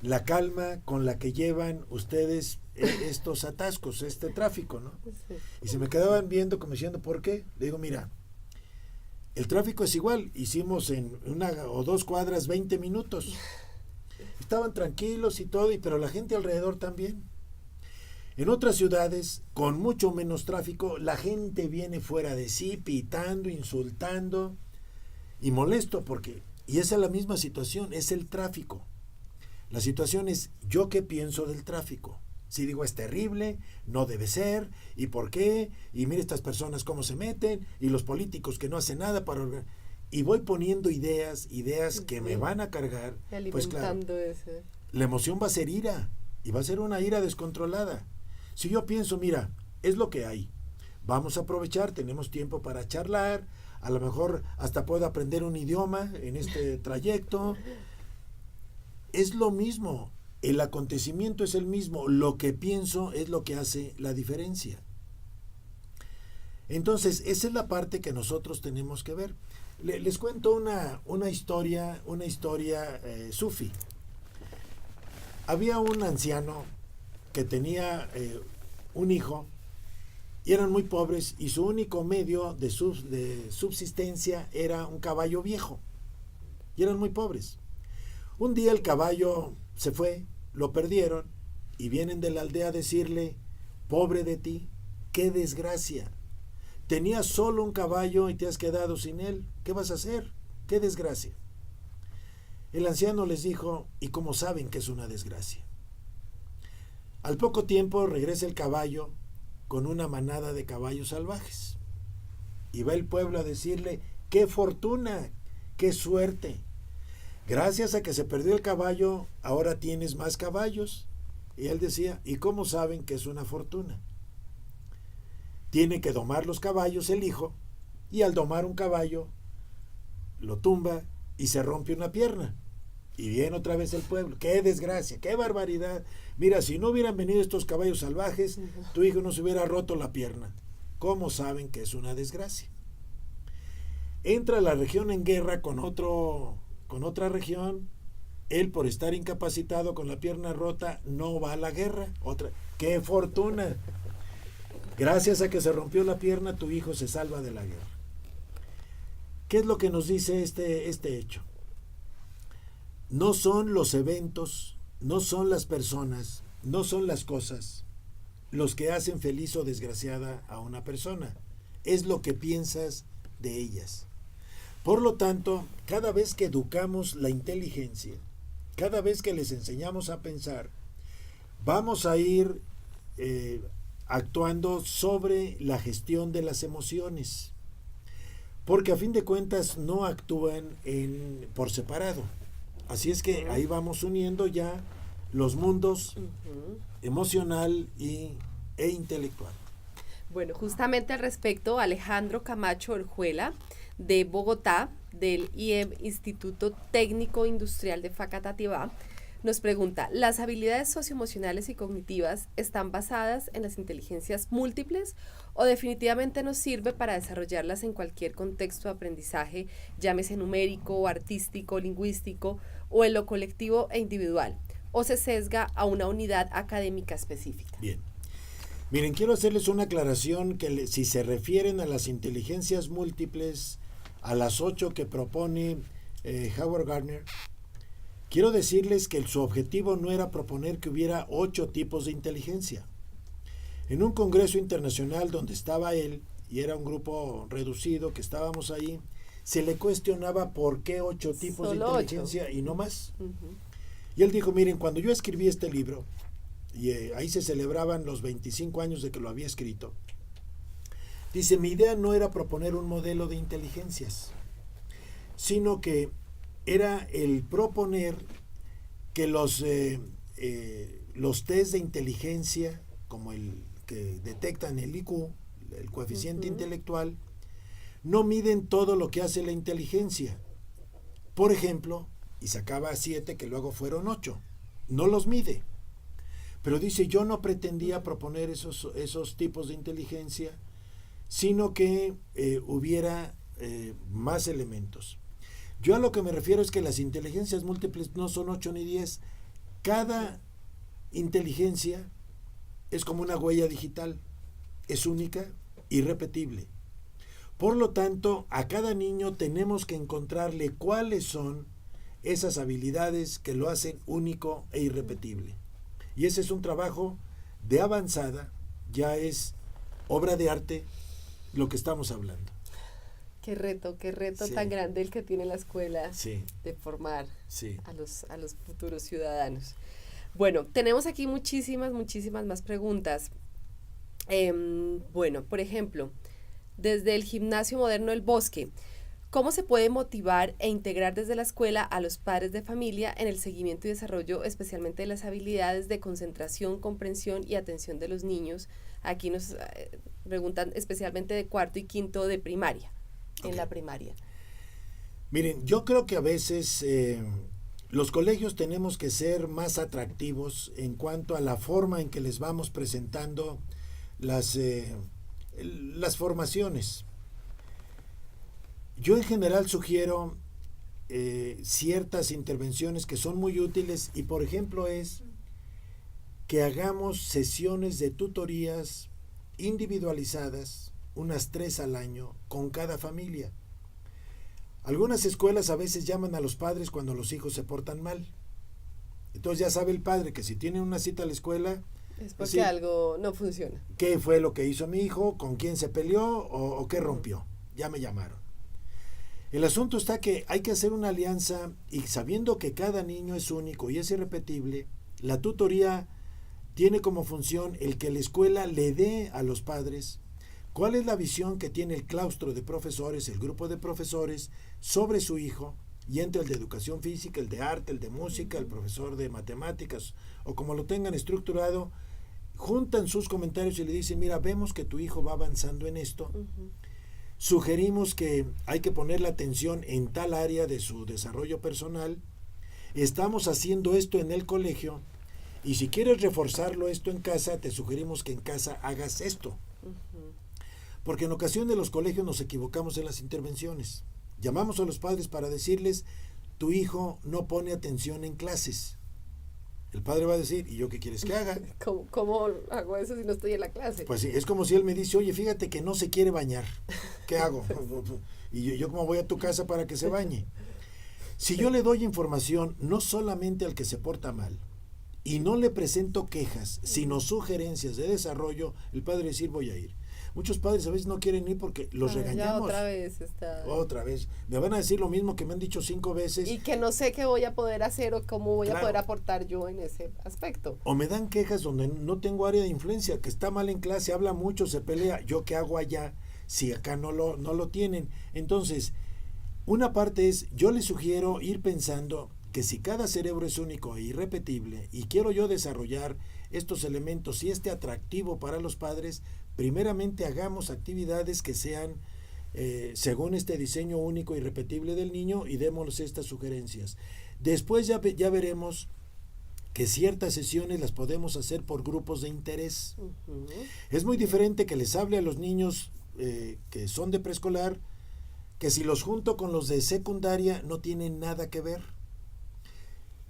la calma con la que llevan ustedes estos atascos, este tráfico, ¿no? Sí. Y se me quedaban viendo como diciendo, ¿por qué? Le digo, mira, el tráfico es igual, hicimos en 1 o 2 cuadras 20 minutos. Estaban tranquilos y todo, pero la gente alrededor también. En otras ciudades, con mucho menos tráfico, la gente viene fuera de sí, pitando, insultando y molesto porque, y esa es la misma situación, es el tráfico. La situación es, ¿yo qué pienso del tráfico? Si digo, es terrible, no debe ser, ¿y por qué? Y mira estas personas cómo se meten, y los políticos que no hacen nada para... Y voy poniendo ideas que me van a cargar. Pues claro, la emoción va a ser ira, y va a ser una ira descontrolada. Si yo pienso, mira, es lo que hay, vamos a aprovechar, tenemos tiempo para charlar, a lo mejor hasta puedo aprender un idioma en este trayecto. Es lo mismo, el acontecimiento es el mismo, lo que pienso es lo que hace la diferencia. Entonces, esa es la parte que nosotros tenemos que ver. Les cuento una historia sufi. Había un anciano que tenía un hijo y eran muy pobres y su único medio de subsistencia era un caballo viejo y eran muy pobres. Un día el caballo se fue, lo perdieron y vienen de la aldea a decirle, pobre de ti, qué desgracia. Tenías solo un caballo y te has quedado sin él. ¿Qué vas a hacer? ¡Qué desgracia! El anciano les dijo, ¿y cómo saben que es una desgracia? Al poco tiempo regresa el caballo con una manada de caballos salvajes. Y va el pueblo a decirle, ¡qué fortuna! ¡Qué suerte! Gracias a que se perdió el caballo, ahora tienes más caballos. Y él decía, ¿y cómo saben que es una fortuna? Tiene que domar los caballos el hijo, y al domar un caballo, lo tumba y se rompe una pierna. Y viene otra vez el pueblo. ¡Qué desgracia! ¡Qué barbaridad! Mira, si no hubieran venido estos caballos salvajes, tu hijo no se hubiera roto la pierna. ¿Cómo saben que es una desgracia? Entra la región en guerra con otra región. Él, por estar incapacitado con la pierna rota, no va a la guerra. ¡Qué fortuna! Gracias a que se rompió la pierna, tu hijo se salva de la guerra. ¿Qué es lo que nos dice este hecho? No son los eventos, no son las personas, no son las cosas los que hacen feliz o desgraciada a una persona. Es lo que piensas de ellas. Por lo tanto, cada vez que educamos la inteligencia, cada vez que les enseñamos a pensar, vamos a ir actuando sobre la gestión de las emociones. Porque a fin de cuentas no actúan por separado. Así es que ahí vamos uniendo ya los mundos emocional e intelectual. Bueno, justamente al respecto, Alejandro Camacho Orjuela de Bogotá, del IEM, Instituto Técnico Industrial de Facatativá, nos pregunta, ¿las habilidades socioemocionales y cognitivas están basadas en las inteligencias múltiples o definitivamente nos sirve para desarrollarlas en cualquier contexto de aprendizaje, llámese numérico, artístico, lingüístico o en lo colectivo e individual? ¿O se sesga a una unidad académica específica? Bien. Miren, quiero hacerles una aclaración que si se refieren a las inteligencias múltiples, a las 8 que propone Howard Gardner, quiero decirles que su objetivo no era proponer que hubiera 8 tipos de inteligencia. En un congreso internacional donde estaba él, y era un grupo reducido que estábamos ahí, se le cuestionaba por qué 8 tipos de inteligencia 8. Y no más. Y él dijo, miren, cuando yo escribí este libro, y ahí se celebraban los 25 años de que lo había escrito, dice, mi idea no era proponer un modelo de inteligencias, sino que era el proponer que los test de inteligencia, como el que detectan el IQ, el coeficiente intelectual, no miden todo lo que hace la inteligencia. Por ejemplo, y sacaba 7 que luego fueron 8, no los mide. Pero dice, yo no pretendía proponer esos tipos de inteligencia, sino que hubiera más elementos. Yo a lo que me refiero es que las inteligencias múltiples no son 8 ni 10. Cada inteligencia es como una huella digital, es única, irrepetible. Por lo tanto, a cada niño tenemos que encontrarle cuáles son esas habilidades que lo hacen único e irrepetible. Y ese es un trabajo de avanzada, ya es obra de arte lo que estamos hablando. Qué reto sí. Tan grande el que tiene la escuela sí. De formar sí. a los futuros ciudadanos. Bueno, tenemos aquí muchísimas más preguntas. Bueno, por ejemplo, desde el Gimnasio Moderno El Bosque, ¿cómo se puede motivar e integrar desde la escuela a los padres de familia en el seguimiento y desarrollo, especialmente de las habilidades de concentración, comprensión y atención de los niños? Aquí nos preguntan especialmente de 4º y 5º de primaria, en la primaria. Miren, yo creo que a veces los colegios tenemos que ser más atractivos en cuanto a la forma en que les vamos presentando las formaciones. Yo en general sugiero ciertas intervenciones que son muy útiles y por ejemplo es que hagamos sesiones de tutorías individualizadas, unas 3 al año, con cada familia. Algunas escuelas a veces llaman a los padres cuando los hijos se portan mal. Entonces ya sabe el padre que si tiene una cita a la escuela, es porque algo no funciona. ¿Qué fue lo que hizo mi hijo? ¿Con quién se peleó? ¿O qué rompió? Ya me llamaron. El asunto está que hay que hacer una alianza y sabiendo que cada niño es único y es irrepetible, la tutoría tiene como función el que la escuela le dé a los padres cuál es la visión que tiene el claustro de profesores, el grupo de profesores, sobre su hijo, y entre el de educación física, el de arte, el de música, el profesor de matemáticas, o como lo tengan estructurado, juntan sus comentarios y le dicen, mira, vemos que tu hijo va avanzando en esto, sugerimos que hay que ponerle atención en tal área de su desarrollo personal, estamos haciendo esto en el colegio, y si quieres reforzarlo esto en casa, te sugerimos que en casa hagas esto. Porque en ocasiones de los colegios nos equivocamos en las intervenciones. Llamamos a los padres para decirles, tu hijo no pone atención en clases. El padre va a decir, ¿y yo qué quieres que haga? ¿Cómo hago eso si no estoy en la clase? Pues sí, es como si él me dice, oye, fíjate que no se quiere bañar. ¿Qué hago? Y yo cómo voy a tu casa para que se bañe. Si yo le doy información no solamente al que se porta mal, y no le presento quejas, sino sugerencias de desarrollo, el padre decir, voy a ir. Muchos padres a veces no quieren ir porque los regañamos. Otra vez. Me van a decir lo mismo que me han dicho 5 veces. Y que no sé qué voy a poder hacer o cómo voy a poder aportar yo en ese aspecto. O me dan quejas donde no tengo área de influencia, que está mal en clase, habla mucho, se pelea. ¿Yo qué hago allá si acá no lo tienen? Entonces, una parte es, yo les sugiero ir pensando que si cada cerebro es único e irrepetible y quiero yo desarrollar estos elementos y este atractivo para los padres, primeramente hagamos actividades que sean según este diseño único y repetible del niño, y démosles estas sugerencias. Después ya veremos que ciertas sesiones las podemos hacer por grupos de interés. Uh-huh. Es muy diferente que les hable a los niños que son de preescolar, que si los junto con los de secundaria no tienen nada que ver.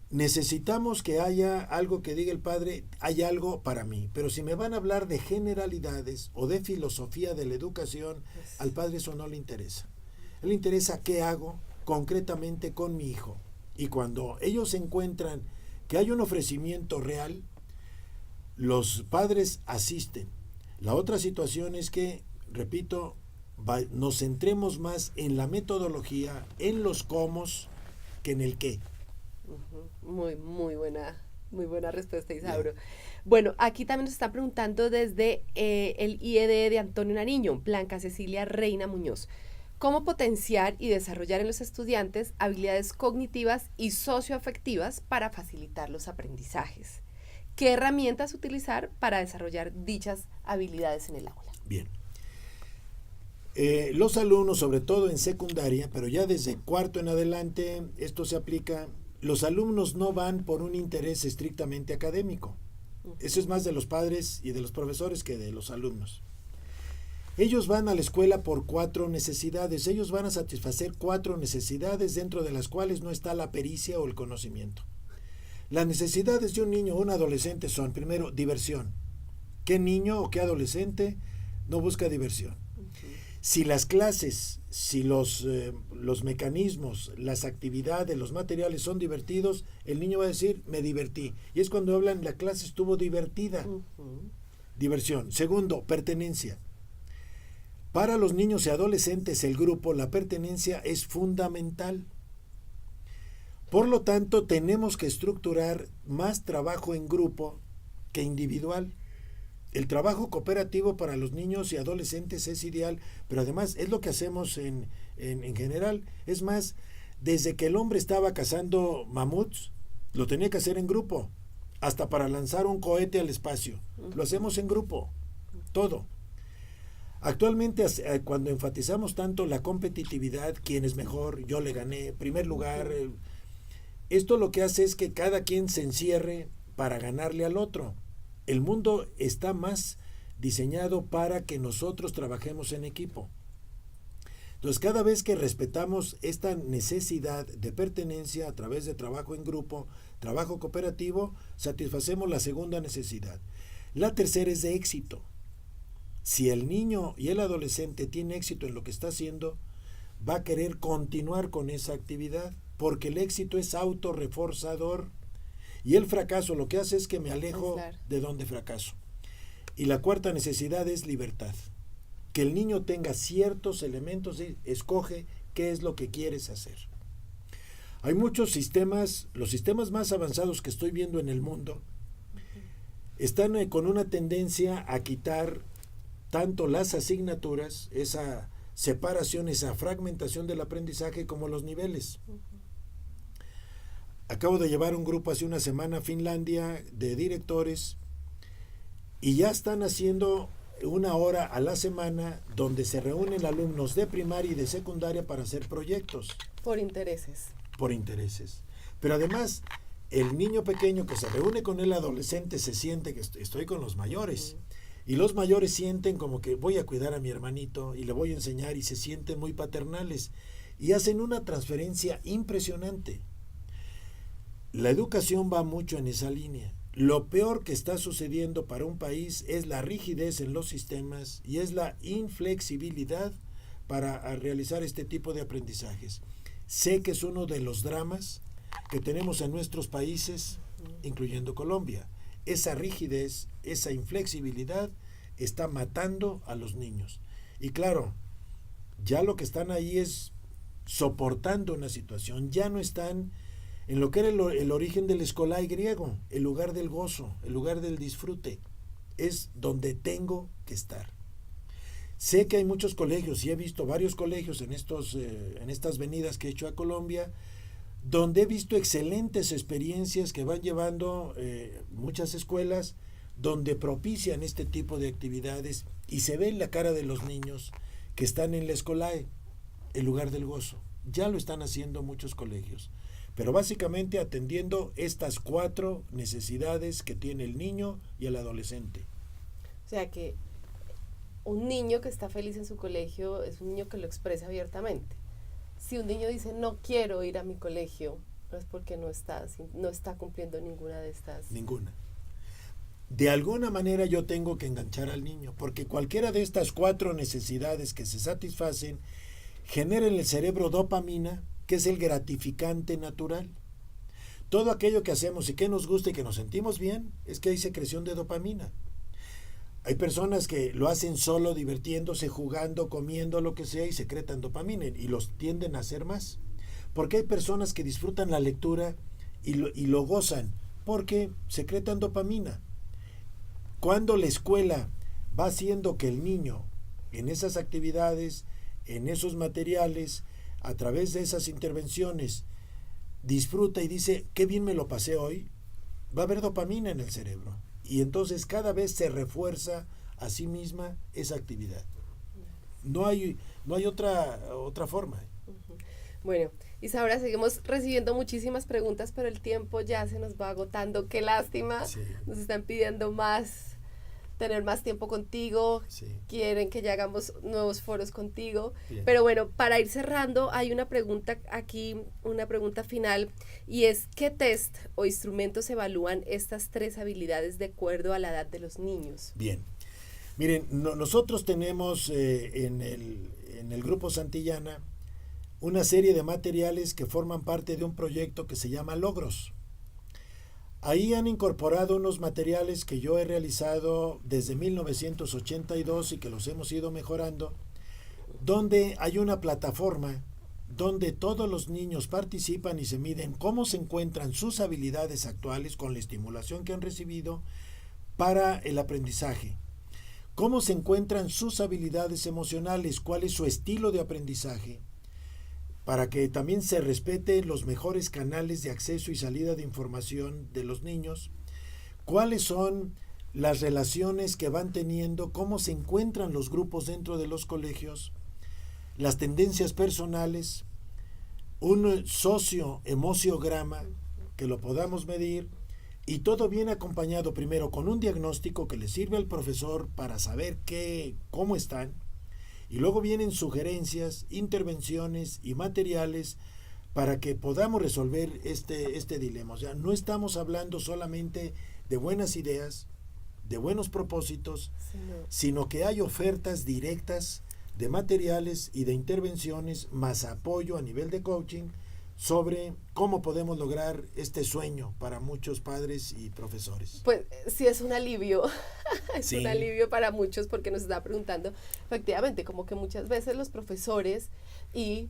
Necesitamos que haya algo que diga el padre, hay algo para mí, pero si me van a hablar de generalidades o de filosofía de la educación, al padre eso no le interesa. A él le interesa qué hago concretamente con mi hijo. Y cuando ellos encuentran que hay un ofrecimiento real, los padres asisten. La otra situación es que, repito, nos centremos más en la metodología, en los cómo, que en el qué. Muy buena respuesta, Isauro. Yeah. Bueno, aquí también nos están preguntando desde el IED de Antonio Nariño, Blanca Cecilia Reina Muñoz. ¿Cómo potenciar y desarrollar en los estudiantes habilidades cognitivas y socioafectivas para facilitar los aprendizajes? ¿Qué herramientas utilizar para desarrollar dichas habilidades en el aula? Bien. Los alumnos, sobre todo en secundaria, pero ya desde cuarto en adelante, esto se aplica. Los alumnos no van por un interés estrictamente académico. Eso es más de los padres y de los profesores que de los alumnos. Ellos van a la escuela por 4 necesidades. Ellos van a satisfacer 4 necesidades dentro de las cuales no está la pericia o el conocimiento. Las necesidades de un niño o un adolescente son, primero, diversión. ¿Qué niño o qué adolescente no busca diversión? Si las clases, si los mecanismos, las actividades, los materiales son divertidos, el niño va a decir, me divertí. Y es cuando hablan, la clase estuvo divertida. Diversión. Segundo, pertenencia. Para los niños y adolescentes, el grupo, la pertenencia es fundamental. Por lo tanto, tenemos que estructurar más trabajo en grupo que individual. El trabajo cooperativo para los niños y adolescentes es ideal, pero además es lo que hacemos en general. Es más, desde que el hombre estaba cazando mamuts, lo tenía que hacer en grupo, hasta para lanzar un cohete al espacio. Lo hacemos en grupo, todo. Actualmente, cuando enfatizamos tanto la competitividad, quién es mejor, yo le gané, primer lugar, esto lo que hace es que cada quien se encierre para ganarle al otro. El mundo está más diseñado para que nosotros trabajemos en equipo. Entonces, cada vez que respetamos esta necesidad de pertenencia a través de trabajo en grupo, trabajo cooperativo, satisfacemos la segunda necesidad. La tercera es de éxito. Si el niño y el adolescente tiene éxito en lo que está haciendo, va a querer continuar con esa actividad, porque el éxito es autorreforzador. Y el fracaso lo que hace es que me alejo de donde fracaso. Y la cuarta necesidad es libertad. Que el niño tenga ciertos elementos y escoge qué es lo que quieres hacer. Hay muchos sistemas, los sistemas más avanzados que estoy viendo en el mundo, están con una tendencia a quitar tanto las asignaturas, esa separación, esa fragmentación del aprendizaje, como los niveles. Acabo de llevar un grupo hace una semana a Finlandia de directores y ya están haciendo 1 hora a la semana donde se reúnen alumnos de primaria y de secundaria para hacer proyectos. Por intereses. Por intereses. Pero además, el niño pequeño que se reúne con el adolescente se siente que estoy con los mayores. Y los mayores sienten como que voy a cuidar a mi hermanito y le voy a enseñar, y se sienten muy paternales. Y hacen una transferencia impresionante. La educación va mucho en esa línea. Lo peor que está sucediendo para un país es la rigidez en los sistemas y es la inflexibilidad para realizar este tipo de aprendizajes. Sé que es uno de los dramas que tenemos en nuestros países, incluyendo Colombia. Esa rigidez, esa inflexibilidad está matando a los niños. Y claro, ya lo que están ahí es soportando una situación, ya no están en lo que era el origen del escolai griego, el lugar del gozo, el lugar del disfrute. Es donde tengo que estar. Sé que hay muchos colegios, y he visto varios colegios en estas venidas que he hecho a Colombia, donde he visto excelentes experiencias que van llevando muchas escuelas, donde propician este tipo de actividades, y se ve en la cara de los niños que están en la Escolae, el lugar del gozo. Ya lo están haciendo muchos colegios, pero básicamente atendiendo estas 4 necesidades que tiene el niño y el adolescente. O sea que un niño que está feliz en su colegio es un niño que lo expresa abiertamente. Si un niño dice no quiero ir a mi colegio, no es porque no está cumpliendo ninguna de estas. Ninguna. De alguna manera yo tengo que enganchar al niño, porque cualquiera de estas 4 necesidades que se satisfacen genera en el cerebro dopamina, que es el gratificante natural. Todo aquello que hacemos y que nos gusta y que nos sentimos bien, es que hay secreción de dopamina. Hay personas que lo hacen solo, divirtiéndose, jugando, comiendo, lo que sea, y secretan dopamina y los tienden a hacer más. Porque hay personas que disfrutan la lectura y lo gozan, porque secretan dopamina. Cuando la escuela va haciendo que el niño, en esas actividades, en esos materiales, a través de esas intervenciones, disfruta y dice, qué bien me lo pasé hoy, va a haber dopamina en el cerebro. Y entonces cada vez se refuerza a sí misma esa actividad. No hay otra forma. Bueno, Isaura, seguimos recibiendo muchísimas preguntas, pero el tiempo ya se nos va agotando. Qué lástima. Sí. Nos están pidiendo tener más tiempo contigo. Sí. Quieren que ya hagamos nuevos foros contigo. Bien. Pero bueno, para ir cerrando, hay una pregunta aquí, una pregunta final, y es, ¿qué test o instrumentos evalúan estas 3 habilidades de acuerdo a la edad de los niños? Bien. Miren, nosotros tenemos en el Grupo Santillana una serie de materiales que forman parte de un proyecto que se llama Logros. Ahí han incorporado unos materiales que yo he realizado desde 1982 y que los hemos ido mejorando, donde hay una plataforma donde todos los niños participan y se miden cómo se encuentran sus habilidades actuales con la estimulación que han recibido para el aprendizaje, cómo se encuentran sus habilidades emocionales, cuál es su estilo de aprendizaje, para que también se respete los mejores canales de acceso y salida de información de los niños, cuáles son las relaciones que van teniendo, cómo se encuentran los grupos dentro de los colegios, las tendencias personales, un socioemociograma que lo podamos medir, y todo viene acompañado primero con un diagnóstico que le sirve al profesor para saber cómo están, y luego vienen sugerencias, intervenciones y materiales para que podamos resolver este dilema. O sea, no estamos hablando solamente de buenas ideas, de buenos propósitos, sino que hay ofertas directas de materiales y de intervenciones, más apoyo a nivel de coaching sobre cómo podemos lograr este sueño para muchos padres y profesores. Pues sí, es un alivio, Sí. un alivio para muchos, porque nos está preguntando, efectivamente, como que muchas veces los profesores y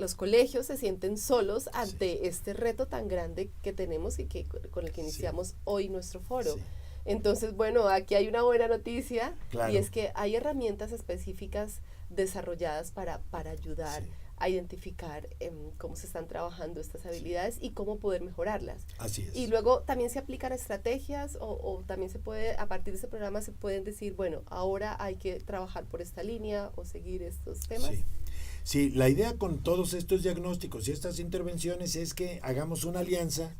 los colegios se sienten solos ante este reto tan grande que tenemos y con el que iniciamos hoy nuestro foro. Sí. Entonces, bueno, aquí hay una buena noticia, Claro. y es que hay herramientas específicas desarrolladas para ayudar Sí. a identificar cómo se están trabajando estas habilidades y cómo poder mejorarlas. Así es. Y luego también se aplican estrategias o también se puede, a partir de ese programa se pueden decir, bueno, ahora hay que trabajar por esta línea o seguir estos temas. Sí. Sí, la idea con todos estos diagnósticos y estas intervenciones es que hagamos una alianza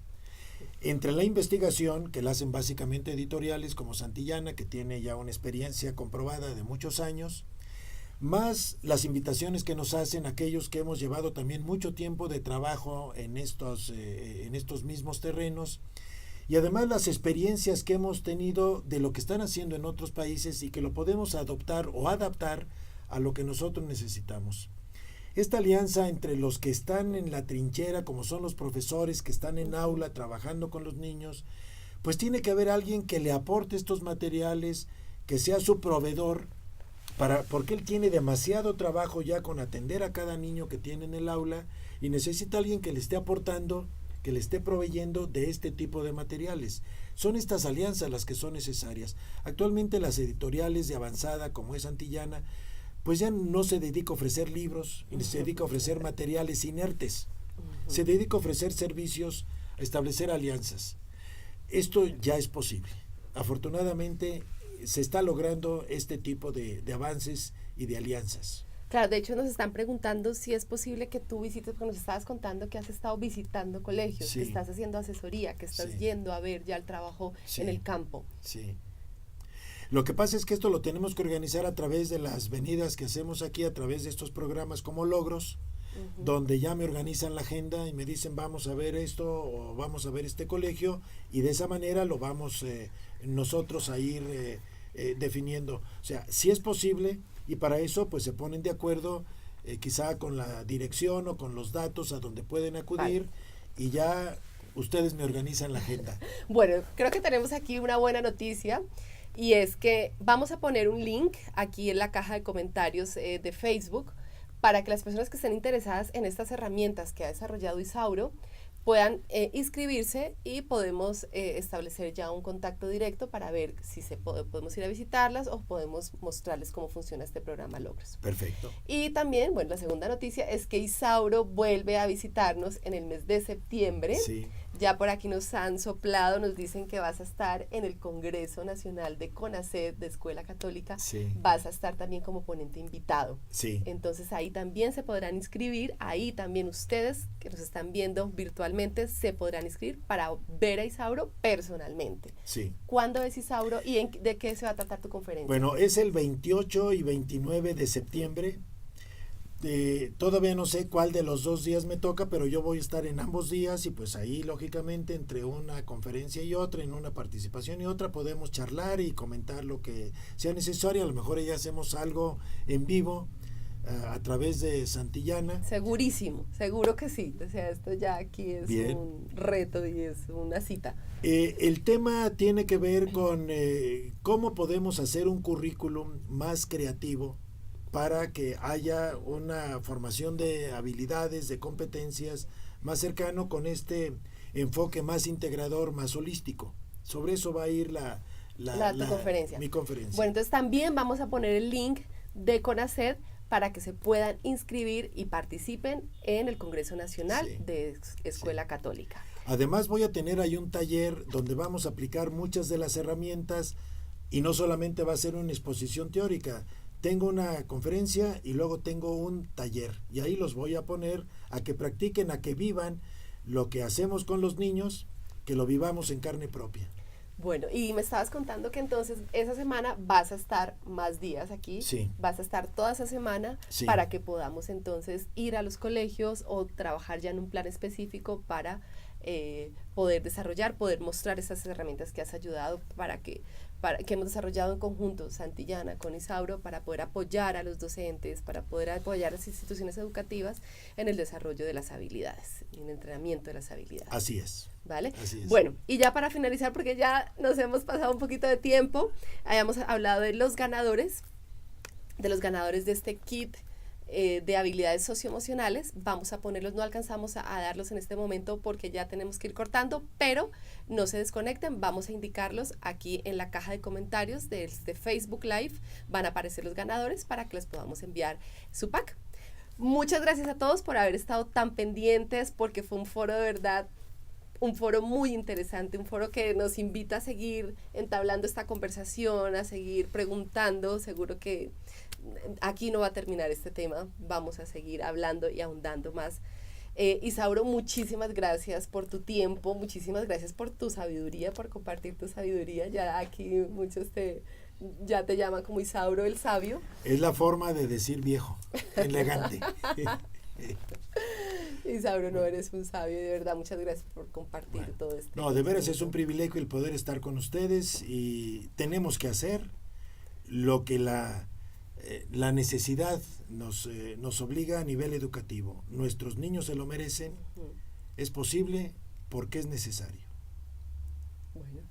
entre la investigación, que la hacen básicamente editoriales como Santillana, que tiene ya una experiencia comprobada de muchos años, más las invitaciones que nos hacen aquellos que hemos llevado también mucho tiempo de trabajo en estos mismos terrenos, y además las experiencias que hemos tenido de lo que están haciendo en otros países y que lo podemos adoptar o adaptar a lo que nosotros necesitamos. Esta alianza entre los que están en la trinchera, como son los profesores que están en aula trabajando con los niños, pues tiene que haber alguien que le aporte estos materiales, que sea su proveedor, porque él tiene demasiado trabajo ya con atender a cada niño que tiene en el aula y necesita alguien que le esté aportando, que le esté proveyendo de este tipo de materiales. Son estas alianzas las que son necesarias. Actualmente las editoriales de avanzada, como es Santillana, pues ya no se dedica a ofrecer libros, se dedica a ofrecer materiales inertes, se dedica a ofrecer servicios, a establecer alianzas. Esto ya es posible. Afortunadamente se está logrando este tipo de avances y de alianzas. Claro, de hecho nos están preguntando si es posible que tú visites, porque nos estabas contando que has estado visitando colegios, Sí. que estás haciendo asesoría, que estás Sí. yendo a ver ya el trabajo Sí. en el campo. Sí. Lo que pasa es que esto lo tenemos que organizar a través de las venidas que hacemos aquí, a través de estos programas como Logros, donde ya me organizan la agenda y me dicen vamos a ver esto o vamos a ver este colegio, y de esa manera lo vamos nosotros a ir definiendo. O sea, si es posible, y para eso pues se ponen de acuerdo quizá con la dirección o con los datos a donde pueden acudir, y ya ustedes me organizan la agenda. Bueno, creo que tenemos aquí una buena noticia, y es que vamos a poner un link aquí en la caja de comentarios de Facebook para que las personas que estén interesadas en estas herramientas que ha desarrollado Isauro puedan inscribirse, y podemos establecer ya un contacto directo para ver si podemos ir a visitarlas o podemos mostrarles cómo funciona este programa Logros. Perfecto. Y también, bueno, la segunda noticia es que Isauro vuelve a visitarnos en el mes de septiembre. Sí. Ya por aquí nos han soplado, nos dicen que vas a estar en el Congreso Nacional de CONACET de Escuela Católica. Sí. Vas a estar también como ponente invitado. Sí. Entonces ahí también se podrán inscribir, ahí también ustedes que nos están viendo virtualmente se podrán inscribir para ver a Isauro personalmente. Sí. ¿Cuándo es Isauro y de qué se va a tratar tu conferencia? Bueno, es el 28 y 29 de septiembre. Todavía no sé cuál de los 2 días me toca, pero yo voy a estar en ambos días, y pues ahí lógicamente entre una conferencia y otra, en una participación y otra, podemos charlar y comentar lo que sea necesario. A lo mejor ya hacemos algo en vivo a través de Santillana. Segurísimo, seguro que sí. O sea, esto ya aquí es Bien. un reto y es una cita. El tema tiene que ver con cómo podemos hacer un currículum más creativo para que haya una formación de habilidades, de competencias más cercano, con este enfoque más integrador, más holístico. Sobre eso va a ir tu conferencia. Mi conferencia. Bueno, entonces también vamos a poner el link de CONACET para que se puedan inscribir y participen en el Congreso Nacional de Escuela Católica. Además voy a tener ahí un taller donde vamos a aplicar muchas de las herramientas, y no solamente va a ser una exposición teórica. Tengo una conferencia y luego tengo un taller, y ahí los voy a poner a que practiquen, a que vivan lo que hacemos con los niños, que lo vivamos en carne propia. Bueno, y me estabas contando que entonces esa semana vas a estar más días aquí. Sí. Vas a estar toda esa semana, Sí. para que podamos entonces ir a los colegios o trabajar ya en un plan específico para poder desarrollar, poder mostrar esas herramientas que has ayudado que hemos desarrollado en conjunto, Santillana con Isauro, para poder apoyar a los docentes, para poder apoyar a las instituciones educativas en el desarrollo de las habilidades, en el entrenamiento de las habilidades. Así es. ¿Vale? Así es. Bueno, y ya para finalizar, porque ya nos hemos pasado un poquito de tiempo, hayamos hablado de los ganadores de este kit de habilidades socioemocionales. Vamos a ponerlos, no alcanzamos a darlos en este momento porque ya tenemos que ir cortando, pero no se desconecten, vamos a indicarlos aquí en la caja de comentarios de Facebook Live. Van a aparecer los ganadores para que les podamos enviar su pack. Muchas gracias a todos por haber estado tan pendientes, porque fue un foro de verdad, un foro muy interesante, un foro que nos invita a seguir entablando esta conversación, a seguir preguntando. Seguro que aquí no va a terminar este tema, vamos a seguir hablando y ahondando más. Isauro, muchísimas gracias por tu tiempo, muchísimas gracias por tu sabiduría, por compartir tu sabiduría. Ya aquí muchos ya te llaman como Isauro el sabio. Es la forma de decir viejo, elegante. Isauro, no, eres un sabio, de verdad, muchas gracias por compartir todo esto. No, de veras es un privilegio el poder estar con ustedes, y tenemos que hacer lo que la necesidad nos obliga a nivel educativo. Nuestros niños se lo merecen, es posible porque es necesario. Bueno.